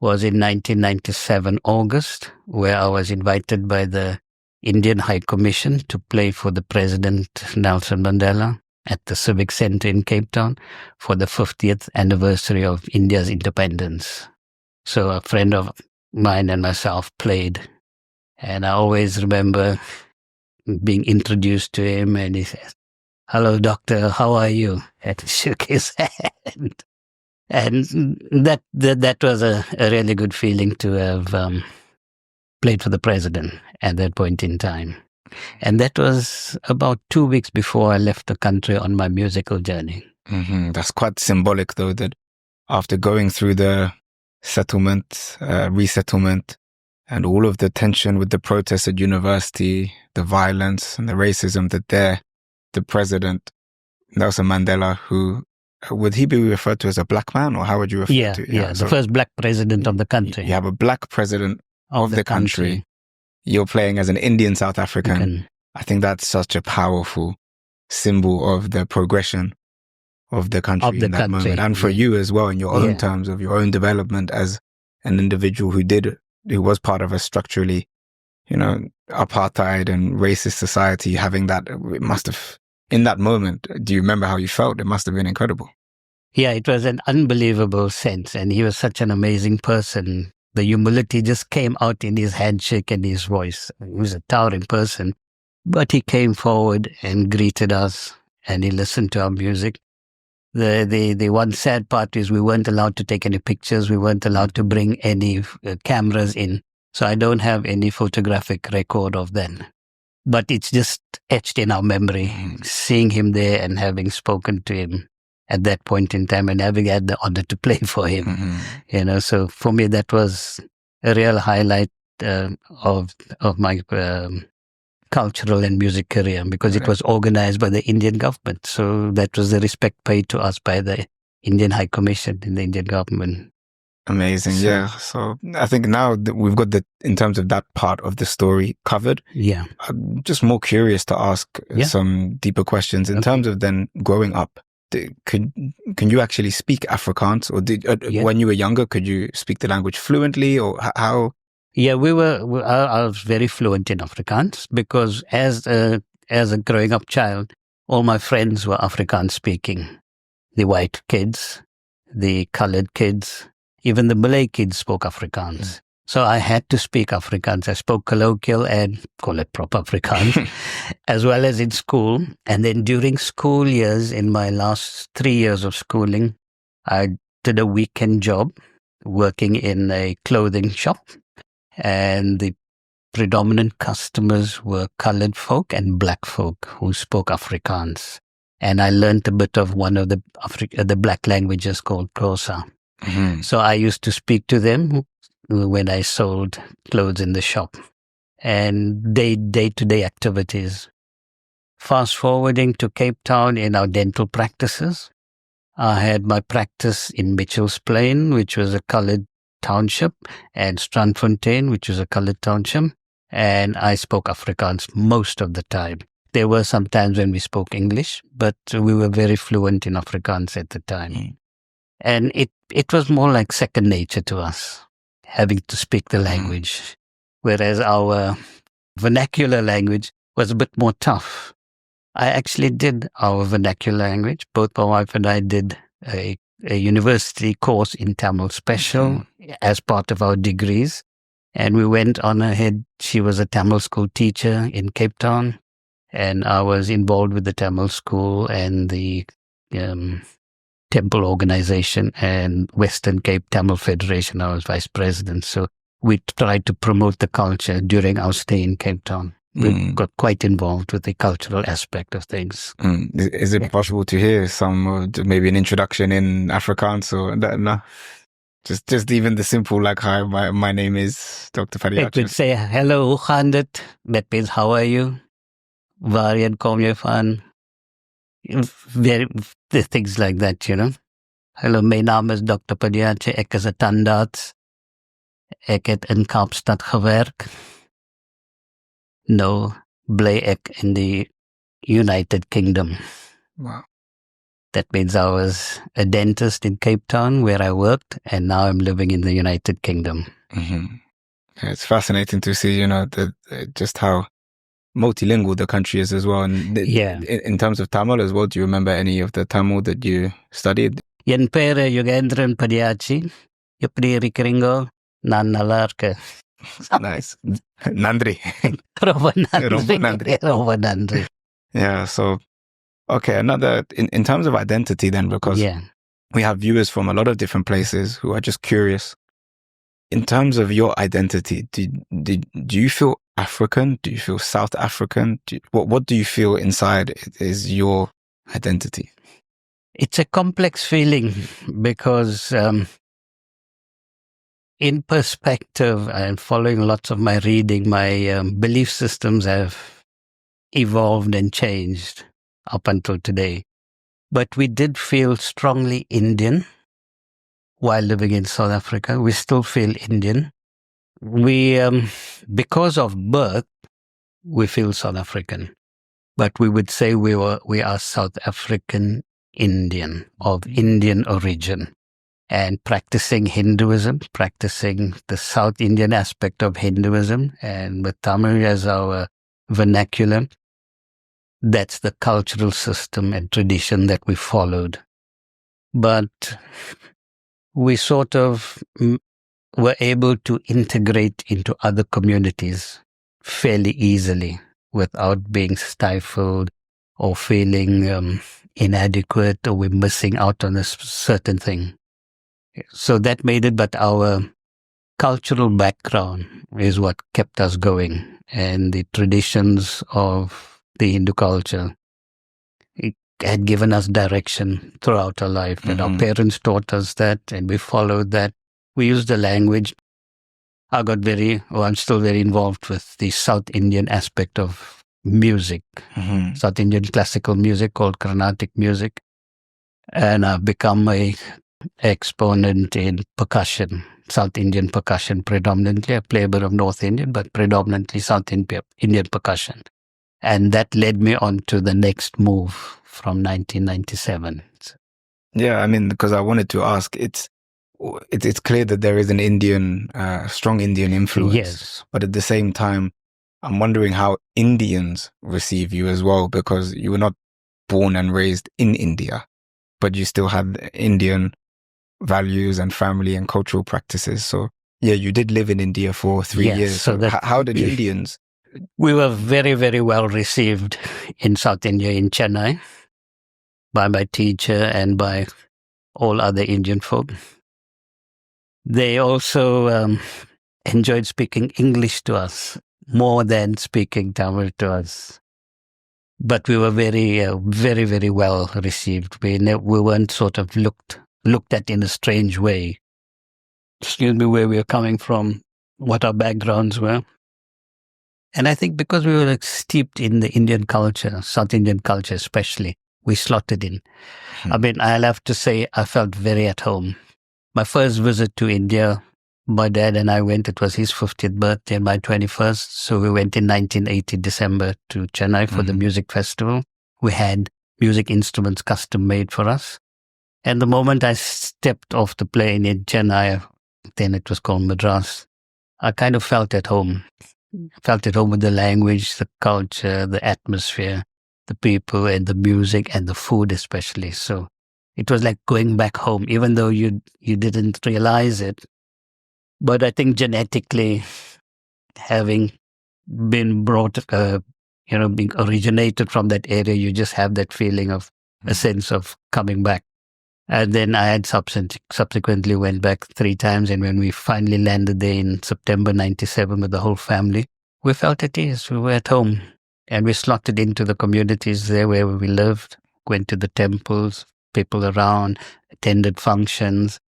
S1: was in 1997 August, where I was invited by the Indian High Commission to play for the President Nelson Mandela at the Civic Centre in Cape Town for the 50th anniversary of India's independence. So a friend of mine and myself played, and I always remember being introduced to him, and he says, "Hello, doctor, how are you?" And he shook his hand. And that was a really good feeling to have played for the president at that point in time. And that was about 2 weeks before I left the country on my musical journey.
S2: Mm-hmm. That's quite symbolic, though, that after going through the settlement, resettlement, and all of the tension with the protests at university, the violence and the racism, that the president, Nelson Mandela, who, would he be referred to as a black man, or how would you refer to him?
S1: Yeah, so the first black president of the country.
S2: You have a black president of the country. You're playing as an Indian South African. I think that's such a powerful symbol of the progression of the country in that moment. And for you as well, in your own terms of your own development as an individual who was part of a structurally, apartheid and racist society, having that, it must have, in that moment, do you remember how you felt? It must have been incredible.
S1: Yeah, it was an unbelievable sense. And he was such an amazing person. The humility just came out in his handshake and his voice. He was a towering person, but he came forward and greeted us, and he listened to our music. The one sad part is we weren't allowed to take any pictures. We weren't allowed to bring any cameras in. So I don't have any photographic record of that. But it's just etched in our memory, seeing him there and having spoken to him at that point in time and having had the honor to play for him. So for me, that was a real highlight of my cultural and music career, because it was organized by the Indian government. So that was the respect paid to us by the Indian High Commission in the Indian government.
S2: Amazing. So I think now that we've got in terms of that part of the story covered.
S1: Yeah.
S2: I'm just more curious to ask some deeper questions in terms of then growing up. Can you actually speak Afrikaans, or when you were younger, could you speak the language fluently, or how?
S1: Yeah, I was very fluent in Afrikaans, because as a growing up child, all my friends were Afrikaans speaking. The white kids, the colored kids, even the Malay kids spoke Afrikaans. So I had to speak Afrikaans. I spoke colloquial and call it proper Afrikaans, as well as in school. And then during school years, in my last 3 years of schooling, I did a weekend job working in a clothing shop. And the predominant customers were colored folk and black folk who spoke Afrikaans. And I learned a bit of one of the black languages called Xhosa. So I used to speak to them when I sold clothes in the shop, and day-to-day activities. Fast forwarding to Cape Town in our dental practices, I had my practice in Mitchell's Plain, which was a colored township, and Strandfontein, which was a colored township, and I spoke Afrikaans most of the time. There were some times when we spoke English, but we were very fluent in Afrikaans at the time. And it was more like second nature to us, having to speak the language. whereas our vernacular language was a bit more tough. I actually did our vernacular language. Both my wife and I did a university course in Tamil special as part of our degrees. And we went on ahead. She was a Tamil school teacher in Cape Town, and I was involved with the Tamil school and the temple organization and Western Cape Tamil Federation. I was vice president. So we tried to promote the culture during our stay in Cape Town. We got quite involved with the cultural aspect of things.
S2: Is it possible to hear some, maybe an introduction in Afrikaans or that? No? Just even the simple, like, hi, my name is Dr. Padiachey.
S1: It would say, hello, hoe gaan dit? That means, how are you? Waarheen kom je van? Things like that, you know. Hello, my naam is Dr. Padiachey. Ek is 'n tandarts. Ek het in Kaapstad gewerk. Nou bly ek in the United Kingdom.
S2: Wow.
S1: That means I was a dentist in Cape Town where I worked, and now I'm living in the United Kingdom.
S2: Yeah, it's fascinating to see, just how multilingual the country is as well. And in terms of Tamil as well, do you remember any of the Tamil that you studied?
S1: Yen pere Ugen Padiachey, Yupri Rikringo, Nan Nalarke.
S2: Nice. Nandri.
S1: Rova Nandri.
S2: Yeah, so, okay, another, in terms of identity then, because we have viewers from a lot of different places who are just curious. In terms of your identity, do you feel African? Do you feel South African? What do you feel inside is your identity?
S1: It's a complex feeling because in perspective and following lots of my reading, my belief systems have evolved and changed up until today. But we did feel strongly Indian while living in South Africa. We still feel Indian. We, because of birth, we feel South African. But we would say we are South African Indian, of Indian origin. And practicing Hinduism, practicing the South Indian aspect of Hinduism, and with Tamil as our vernacular, that's the cultural system and tradition that we followed. But we sort of were able to integrate into other communities fairly easily without being stifled or feeling inadequate or we're missing out on a certain thing. So that made it, but our cultural background is what kept us going, and the traditions of the Hindu culture, it had given us direction throughout our life, and our parents taught us that, and we followed that. We used the language. I'm still very involved with the South Indian aspect of music, South Indian classical music called Carnatic music, and I've become a exponent in percussion, South Indian percussion predominantly. I play a bit of North Indian, but predominantly South Indian percussion. And that led me on to the next move from 1997.
S2: Yeah, I mean, because I wanted to ask, it's clear that there is an Indian, strong Indian influence.
S1: Yes.
S2: But at the same time, I'm wondering how Indians receive you as well, because you were not born and raised in India, but you still had Indian values and family and cultural practices. So yeah, you did live in India for 3 years.
S1: So
S2: how did Indians?
S1: We were very, very well received in South India, in Chennai, by my teacher and by all other Indian folk. They also enjoyed speaking English to us more than speaking Tamil to us. But we were very, very, very well received. We weren't sort of looked at in a strange way. Excuse me, where we were coming from, what our backgrounds were. And I think because we were steeped in the Indian culture, South Indian culture especially, we slotted in. I mean, I'll have to say I felt very at home. My first visit to India, my dad and I went, it was his 50th birthday and my 21st. So we went in 1980 December to Chennai for the music festival. We had music instruments custom made for us. And the moment I stepped off the plane in Chennai, then it was called Madras, I kind of felt at home. Felt at home with the language, the culture, the atmosphere, the people, and the music, and the food especially. So it was like going back home, even though you didn't realize it. But I think genetically, having been brought, being originated from that area, you just have that feeling of a sense of coming back. And then I had subsequently went back 3 times. And when we finally landed there in September 97 with the whole family, we felt at ease. We were at home. And we slotted into the communities there where we lived, went to the temples, people around, attended functions.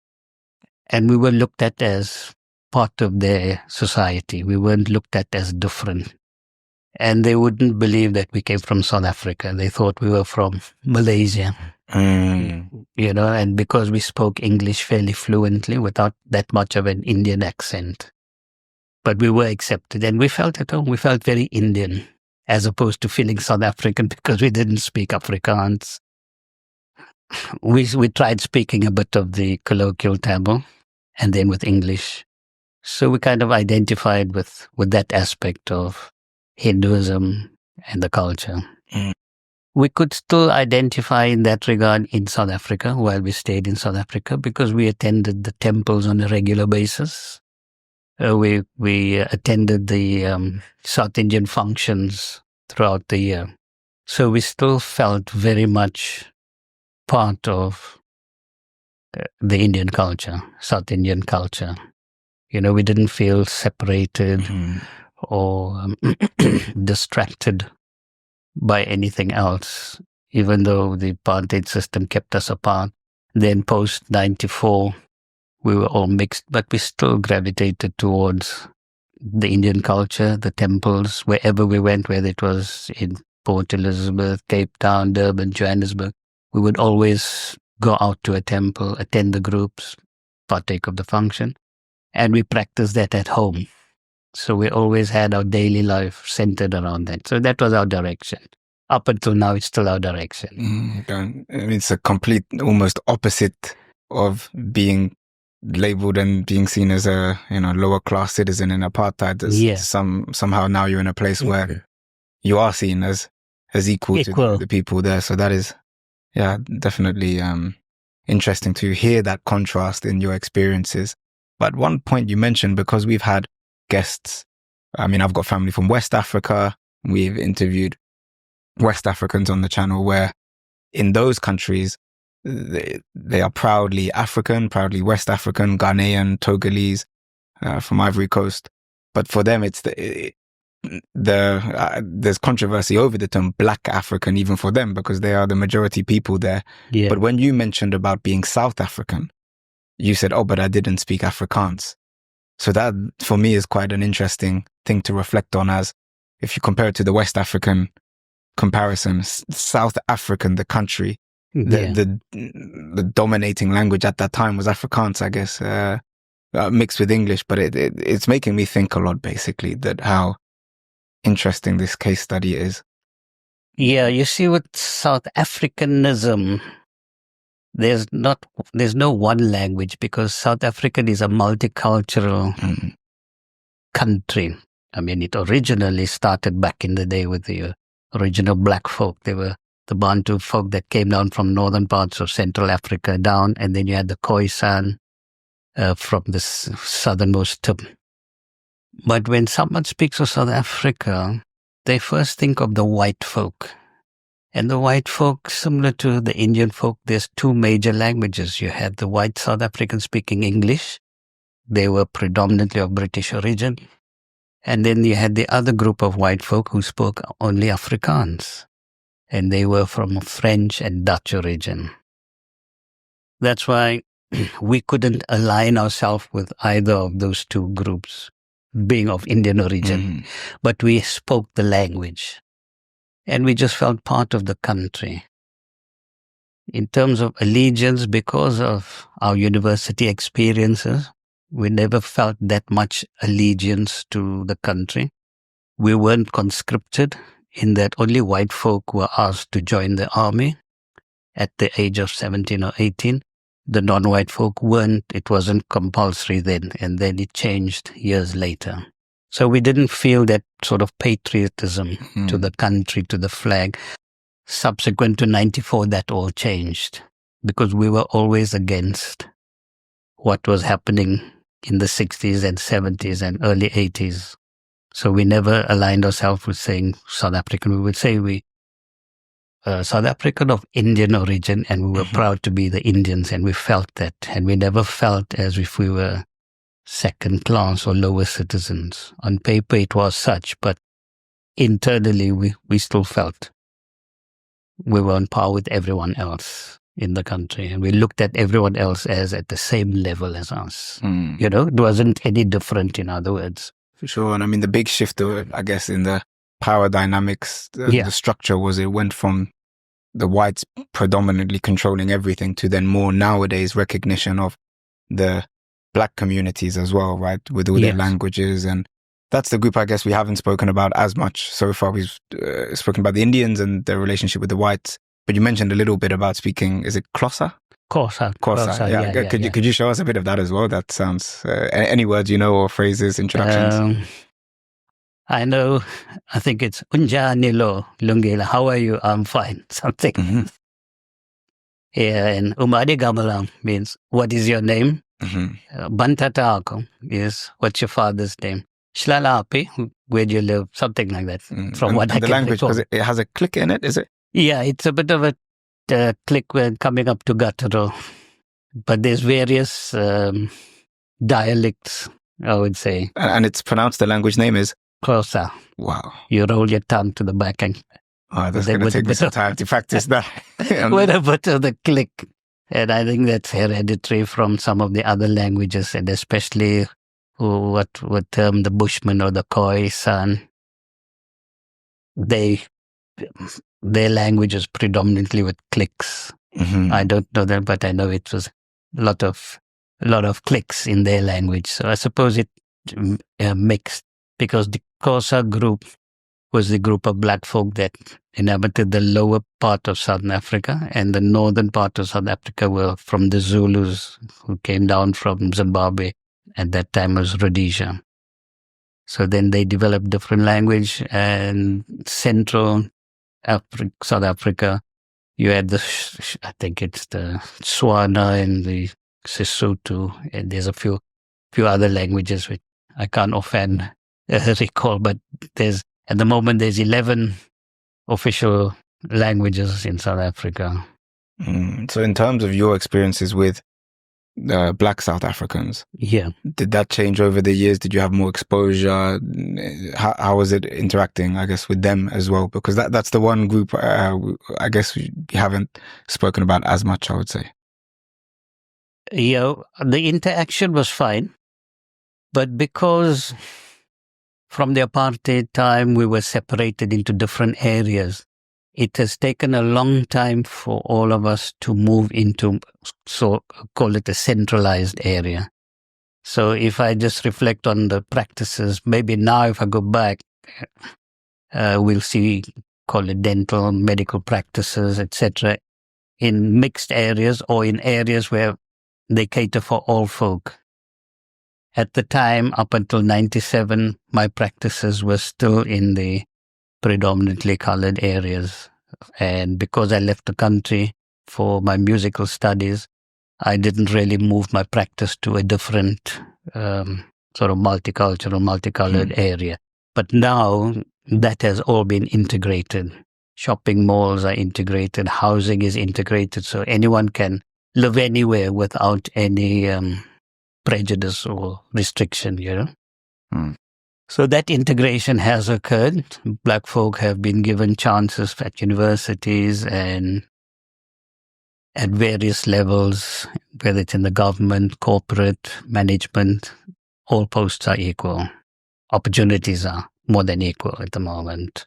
S1: And we were looked at as part of their society. We weren't looked at as different. And they wouldn't believe that we came from South Africa. They thought we were from Malaysia. And because we spoke English fairly fluently without that much of an Indian accent. But we were accepted and we felt at home. We felt very Indian as opposed to feeling South African because we didn't speak Afrikaans. We tried speaking a bit of the colloquial Tamil and then with English. So we kind of identified with that aspect of Hinduism and the culture. We could still identify in that regard in South Africa while we stayed in South Africa because we attended the temples on a regular basis. We attended the South Indian functions throughout the year. So we still felt very much part of the Indian culture, South Indian culture. We didn't feel separated or distracted by anything else, even though the apartheid system kept us apart. Then post 94, we were all mixed, but we still gravitated towards the Indian culture, the temples, wherever we went, whether it was in Port Elizabeth, Cape Town, Durban, Johannesburg. We would always go out to a temple, attend the groups, partake of the function, and we practiced that at home. So we always had our daily life centered around that. So that was our direction. Up until now, it's still our direction.
S2: It's a complete, almost opposite of being labeled and being seen as a lower class citizen in apartheid. Somehow now you're in a place where you are seen as equal to the people there. So that is, definitely interesting to hear that contrast in your experiences. But one point you mentioned, because we've had guests, I've got family from West Africa. We've interviewed West Africans on the channel where in those countries, they are proudly African, proudly West African, Ghanaian, Togolese, from Ivory Coast. But for them, it's there's controversy over the term Black African, even for them, because they are the majority people there.
S1: Yeah.
S2: But when you mentioned about being South African, you said, but I didn't speak Afrikaans. So that, for me, is quite an interesting thing to reflect on, as if you compare it to the West African comparison, South African, the country, the dominating language at that time was Afrikaans, I guess, mixed with English. But it's making me think a lot, basically, that how interesting this case study is.
S1: Yeah, you see, with South Africanism, there's no one language, because South African is a multicultural country. It originally started back in the day with the original black folk. They were the Bantu folk that came down from northern parts of Central Africa down, and then you had the Khoisan from the southernmost tip. But when someone speaks of South Africa, they first think of the white folk. And the white folk, similar to the Indian folk, there's 2 major languages. You had the white South Africans speaking English. They were predominantly of British origin. And then you had the other group of white folk who spoke only Afrikaans. And they were from French and Dutch origin. That's why we couldn't align ourselves with either of those 2 groups, being of Indian origin. But we spoke the language. And we just felt part of the country. In terms of allegiance, because of our university experiences, we never felt that much allegiance to the country. We weren't conscripted, in that only white folk were asked to join the army at the age of 17 or 18. the non-white folk weren't. It wasn't compulsory then, and then it changed years later. So we didn't feel that sort of patriotism to the country, to the flag. Subsequent to 94, that all changed because we were always against what was happening in the 60s and 70s and early 80s. So we never aligned ourselves with saying South African. We would say we South African of Indian origin, and we were proud to be the Indians, and we felt that. And we never felt as if we were second class or lower citizens. On paper it was such, but internally we still felt we were on par with everyone else in the country, and we looked at everyone else as at the same level as us. It wasn't any different, in other words.
S2: For sure. And I mean, the big shift, I guess, in the power dynamics, the structure was it went from the whites predominantly controlling everything to then more nowadays recognition of the black communities as well, right? With all their languages. And that's the group I guess we haven't spoken about as much so far. We've spoken about the Indians and their relationship with the whites. But you mentioned a little bit about speaking, is it Xhosa?
S1: Xhosa.
S2: Yeah. Could you show us a bit of that as well? That sounds, any words you know or phrases, introductions?
S1: I know, I think it's Unjani lo Lungela. How are you? I'm fine. Something. Yeah, and Umadi Gamalam means, what is your name? Bantata ako is, what's your father's name? Shlalapi, where do you live? Something like that. From what I can
S2: the language,
S1: recall.
S2: because it has a click in it, is it?
S1: Yeah, it's a bit of a click when coming up to Gataro. But there's various dialects, I would say.
S2: And it's pronounced, the language name is?
S1: Xhosa.
S2: Wow.
S1: You roll your tongue to the back and...
S2: that's going to take me some time to practice that.
S1: With a bit of the click. And I think that's hereditary from some of the other languages, and especially what term the Bushmen or the Khoisan. Their language is predominantly with clicks. I don't know that, but I know it was a lot of clicks in their language. So I suppose it mixed, because the Xhosa group was the group of black folk that inhabited the lower part of Southern Africa, and the northern part of South Africa were from the Zulus who came down from Zimbabwe. At that time was Rhodesia. So then they developed different language, and Central South Africa, you had I think it's the Tswana and the Sesotho, and there's a few other languages which I can't offhand recall, but at the moment there's 11 official languages in South Africa.
S2: So in terms of your experiences with black South Africans, did that change over the years? Did you have more exposure? How was it interacting, I guess, with them as well? Because that's the one group I guess we haven't spoken about as much, I would say.
S1: Yeah, the interaction was fine, but because from the apartheid time we were separated into different areas, it has taken a long time for all of us to move into, so call it a centralized area. So if I just reflect on the practices, maybe now if I go back, we'll see, call it dental, medical practices, etc., in mixed areas or in areas where they cater for all folk. At the time, up until 97, my practices were still in the predominantly colored areas. And because I left the country for my musical studies, I didn't really move my practice to a different sort of multicultural, multicolored area. But now that has all been integrated. Shopping malls are integrated, housing is integrated, so anyone can live anywhere without any prejudice or restriction, So that integration has occurred. Black folk have been given chances at universities and at various levels, whether it's in the government, corporate, management, all posts are equal. Opportunities are more than equal at the moment.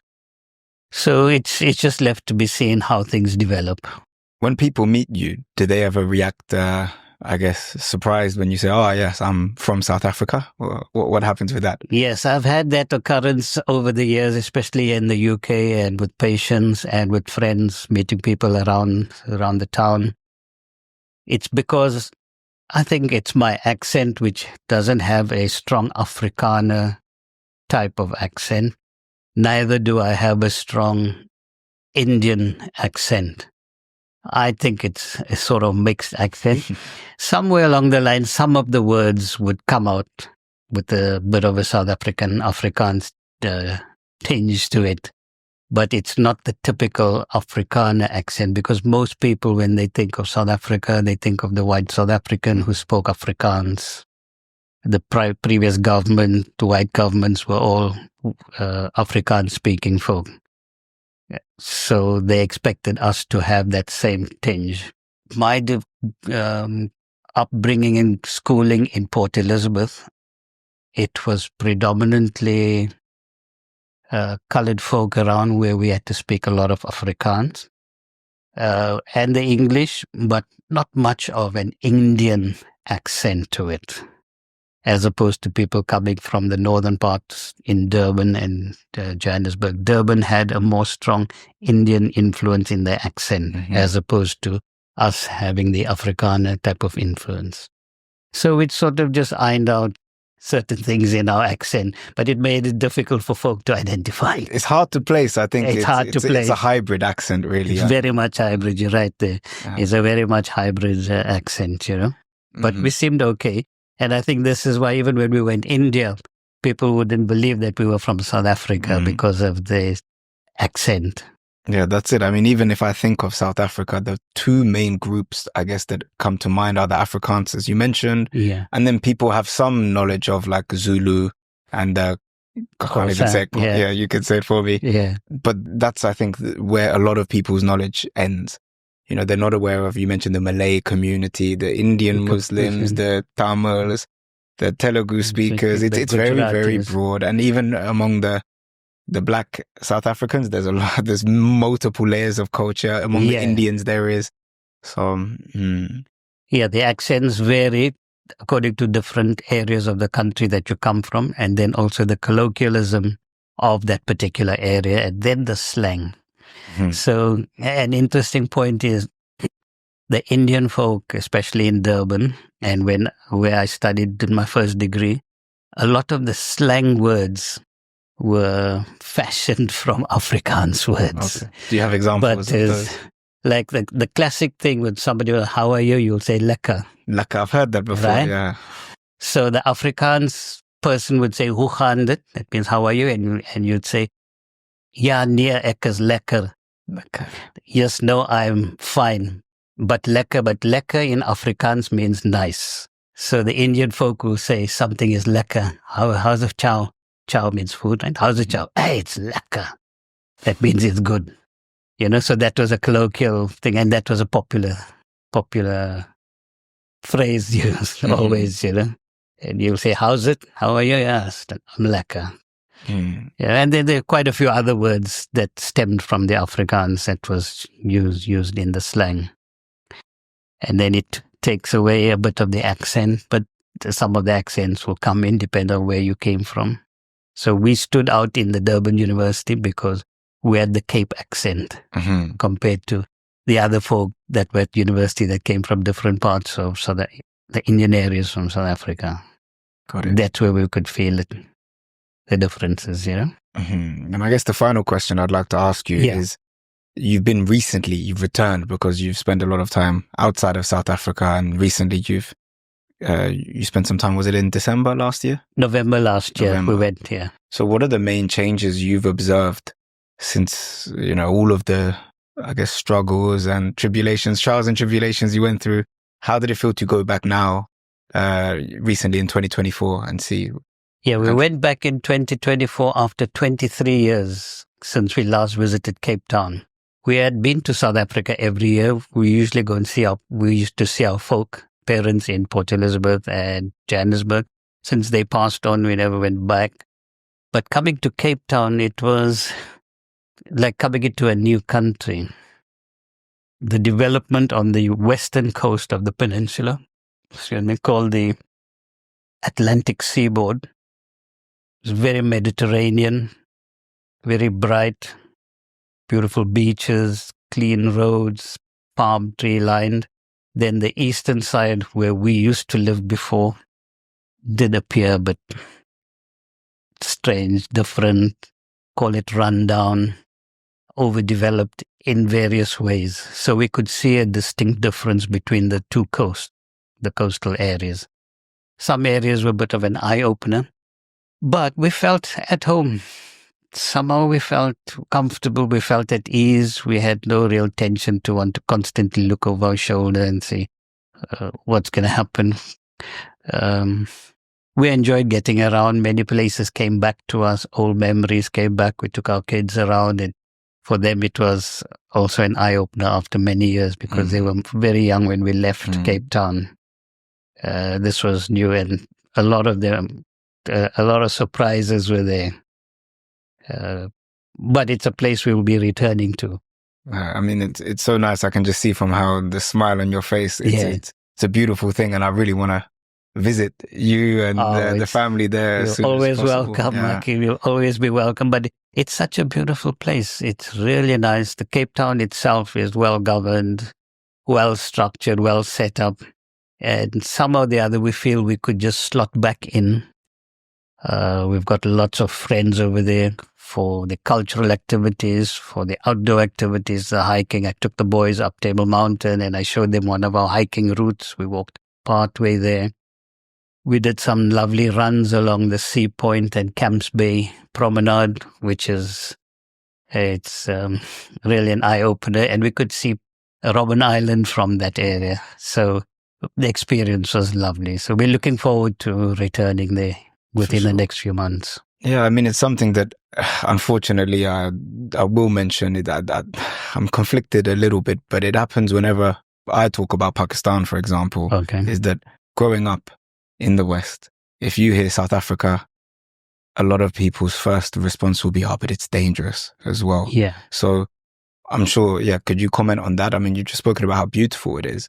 S1: So it's just left to be seen how things develop.
S2: When people meet you, do they ever react, I guess, surprised when you say, oh, yes, I'm from South Africa? What happens with that?
S1: Yes, I've had that occurrence over the years, especially in the UK and with patients and with friends, meeting people around the town. It's because I think it's my accent, which doesn't have a strong Afrikaner type of accent. Neither do I have a strong Indian accent. I think it's a sort of mixed accent. Somewhere along the line, some of the words would come out with a bit of a South African Afrikaans tinge to it. But it's not the typical Afrikaner accent, because most people, when they think of South Africa, they think of the white South African who spoke Afrikaans. The previous government, the white governments, were all Afrikaans-speaking folk. So they expected us to have that same tinge. My upbringing and schooling in Port Elizabeth, it was predominantly colored folk around, where we had to speak a lot of Afrikaans and the English, but not much of an Indian accent to it, as opposed to people coming from the northern parts in Durban and Johannesburg. Durban had a more strong Indian influence in their accent, as opposed to us having the Afrikaner type of influence. So it sort of just ironed out certain things in our accent, but it made it difficult for folk to identify.
S2: It's hard to place, I think.
S1: It's hard to place.
S2: It's a hybrid accent, really.
S1: It's very much hybrid, you're right there. Yeah. It's a very much hybrid accent, But we seemed okay. And I think this is why even when we went India, people wouldn't believe that we were from South Africa because of the accent.
S2: Yeah, that's it. I mean, even if I think of South Africa, the two main groups, I guess, that come to mind are the Afrikaans, as you mentioned.
S1: Yeah.
S2: And then people have some knowledge of like Zulu and I can't even say it. Yeah, you can say it for me.
S1: Yeah.
S2: But that's, I think, where a lot of people's knowledge ends. They're not aware of, you mentioned the Malay community, the Indian Muslims, the Tamils, the Telugu speakers. It's very, very broad. And even among the black South Africans, there's multiple layers of culture. Among the Indians, there is. So,
S1: yeah, the accents vary according to different areas of the country that you come from, and then also the colloquialism of that particular area, and then the slang. So an interesting point is the Indian folk, especially in Durban, and where I studied in my first degree, a lot of the slang words were fashioned from Afrikaans words.
S2: Okay. Do you have examples of those?
S1: Like the classic thing with somebody, how are you? You'll say lekker.
S2: Lekker, I've heard that before,
S1: right?
S2: Yeah.
S1: So the Afrikaans person would say, hoe gaan dit? That means, how are you? And you'd say, ja, nee, ek is lekker. Yes, no, I'm fine. But lekker in Afrikaans means nice. So the Indian folk will say something is lekker. How's the chow? Chow means food, right? How's the chow? Hey, it's lekker. That means it's good. So that was a colloquial thing, and that was a popular phrase used always, And you'll say, how's it? How are you? Yes, I'm lekker. Yeah, and then there are quite a few other words that stemmed from the Afrikaans that was used in the slang. And then it takes away a bit of the accent, but some of the accents will come in depending on where you came from. So we stood out in the Durban University because we had the Cape accent compared to the other folk that were at university that came from different parts of the Indian areas from South Africa.
S2: Got it.
S1: That's where we could feel it. The differences,
S2: And I guess the final question I'd like to ask you is, you've returned because you've spent a lot of time outside of South Africa, and recently you spent some time, was it in December last year?
S1: November last year, we went here.
S2: So what are the main changes you've observed since, all of the, I guess, struggles and tribulations, trials and tribulations you went through? How did it feel to go back now, recently in 2024 and see?
S1: Yeah, we went back in 2024 after 23 years since we last visited Cape Town. We had been to South Africa every year. We usually go and we used to see our folk parents in Port Elizabeth and Johannesburg. Since they passed on, we never went back. But coming to Cape Town, it was like coming into a new country. The development on the western coast of the peninsula, called the Atlantic seaboard, it's very Mediterranean, very bright, beautiful beaches, clean roads, palm tree lined. Then the eastern side, where we used to live before, did appear, but strange, different, call it rundown, overdeveloped in various ways. So we could see a distinct difference between the two coasts, the coastal areas. Some areas were a bit of an eye-opener, but we felt at home. Somehow we felt comfortable, we felt at ease. We had no real tension to want to constantly look over our shoulder and see what's going to happen. We enjoyed getting around. Many places came back to us. Old memories came back. We took our kids around, and for them it was also an eye-opener after many years, because they were very young when we left Cape Town. This was new, and a lot of surprises were there. But it's a place we will be returning to.
S2: I mean, it's so nice. I can just see from how the smile on your face. It's a beautiful thing, and I really want to visit you and the family there.
S1: You're always welcome, Maki. You'll always be welcome. But it's such a beautiful place. It's really nice. The Cape Town itself is well governed, well structured, well set up, and somehow or the other we feel we could just slot back in. We've got lots of friends over there for the cultural activities, for the outdoor activities, the hiking. I took the boys up Table Mountain and I showed them one of our hiking routes. We walked partway there. We did some lovely runs along the Sea Point and Camps Bay Promenade, which is, it's really an eye-opener. And we could see Robben Island from that area. So the experience was lovely. So we're looking forward to returning there within the next few months.
S2: Yeah, I mean, it's something that, unfortunately, I will mention it. I'm conflicted a little bit, but it happens whenever I talk about Pakistan, for example, is that growing up in the West, if you hear South Africa, a lot of people's first response will be, but it's dangerous as well.
S1: Yeah.
S2: So I'm sure, could you comment on that? I mean, you've just spoken about how beautiful it is.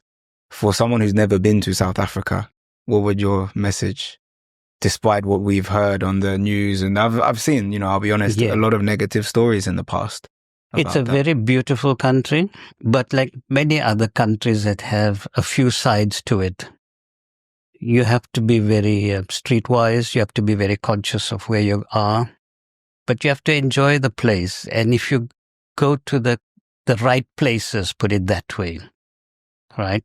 S2: For someone who's never been to South Africa, what would your message, despite what we've heard on the news, and I've seen, I'll be honest, a lot of negative stories in the past.
S1: It's a very beautiful country, but like many other countries that have a few sides to it, you have to be very streetwise. You have to be very conscious of where you are, but you have to enjoy the place. And if you go to the right places, put it that way, right,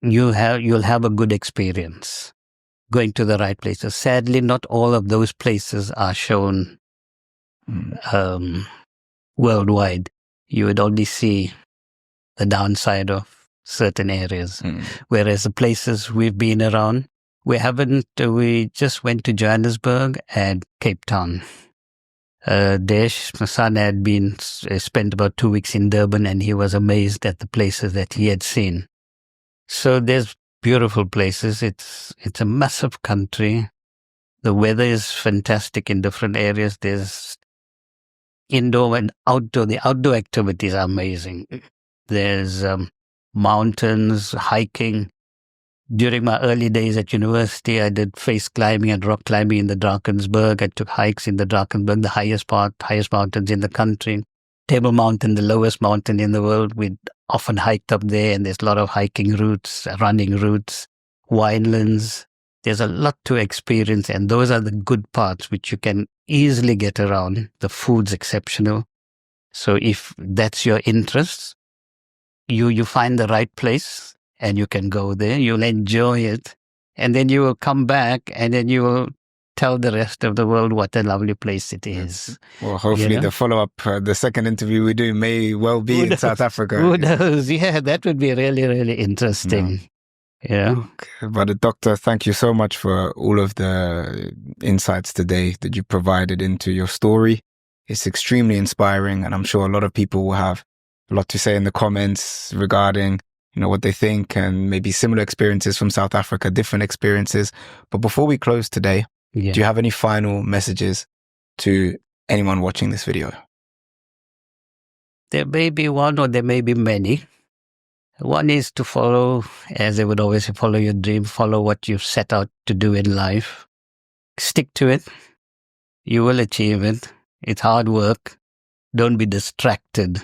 S1: you'll have a good experience going to the right places. Sadly, not all of those places are shown worldwide. You would only see the downside of certain areas. Whereas the places we've been around, we just went to Johannesburg and Cape Town. Desh, my son, had spent about 2 weeks in Durban, and he was amazed at the places that he had seen. So there's beautiful places. It's a massive country. The weather is fantastic in different areas. There's indoor and outdoor. The outdoor activities are amazing. There's mountains, hiking. During my early days at university, I did face climbing and rock climbing in the Drakensberg. I took hikes in the Drakensberg, the highest mountains in the country. Table Mountain, the lowest mountain in the world. We'd often hiked up there, and there's a lot of hiking routes, running routes, winelands. There's a lot to experience, and those are the good parts which you can easily get around. The food's exceptional. So if that's your interest, you find the right place and you can go there. You'll enjoy it, and then you will come back, and then you will tell the rest of the world what a lovely place it is.
S2: Well, hopefully the follow-up, the second interview we do may well be in South Africa.
S1: Who knows? Yeah, that would be really, really interesting. Yeah.
S2: Okay. But Doctor, thank you so much for all of the insights today that you provided into your story. It's extremely inspiring, and I'm sure a lot of people will have a lot to say in the comments regarding what they think, and maybe similar experiences from South Africa, different experiences. But before we close today, do you have any final messages to anyone watching this video?
S1: There may be one, or there may be many. One is to follow, as I would always say, follow your dream, follow what you've set out to do in life. Stick to it. You will achieve it. It's hard work. Don't be distracted.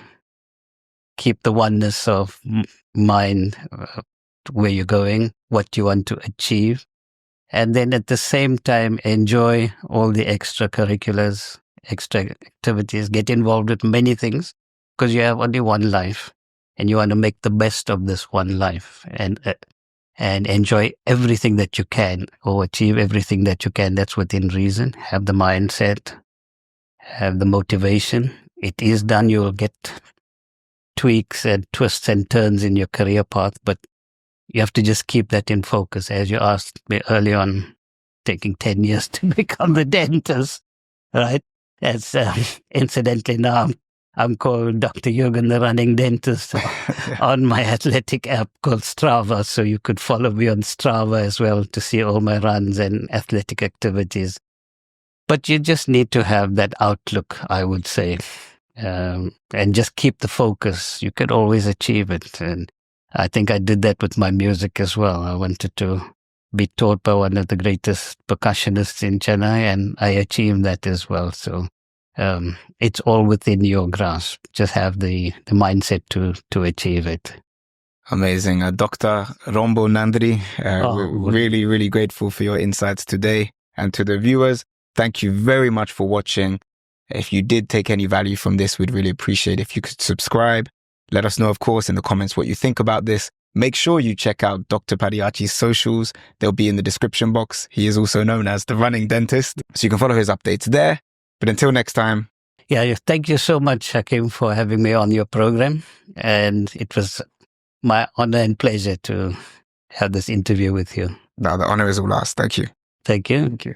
S1: Keep the oneness of mind. where you're going, what you want to achieve. And then at the same time, enjoy all the extracurriculars, extra activities, get involved with many things because you have only one life and you want to make the best of this one life and enjoy everything that you can or achieve everything that you can. That's within reason. Have the mindset, have the motivation. It is done. You will get tweaks and twists and turns in your career path, but you have to just keep that in focus. As you asked me early on, taking 10 years to become the dentist, right? That's incidentally now I'm called Dr. Ugen, the running dentist, on my athletic app called Strava. So you could follow me on Strava as well to see all my runs and athletic activities. But you just need to have that outlook, I would say, and just keep the focus. You could always achieve it. And I think I did that with my music as well. I wanted to be taught by one of the greatest percussionists in Chennai, and I achieved that as well. So it's all within your grasp. Just have the mindset to achieve it.
S2: Amazing. Dr. Rombo Nandri, we're really, really grateful for your insights today. And to the viewers, thank you very much for watching. If you did take any value from this, we'd really appreciate if you could subscribe. Let us know, of course, in the comments what you think about this. Make sure you check out Dr. Padiachey's socials. They'll be in the description box. He is also known as the running dentist, so you can follow his updates there. But until next time.
S1: Yeah, thank you so much, Hakim, for having me on your program. And it was my honor and pleasure to have this interview with you.
S2: No, the honor is all ours. Thank you.
S1: Thank you.
S2: Thank you.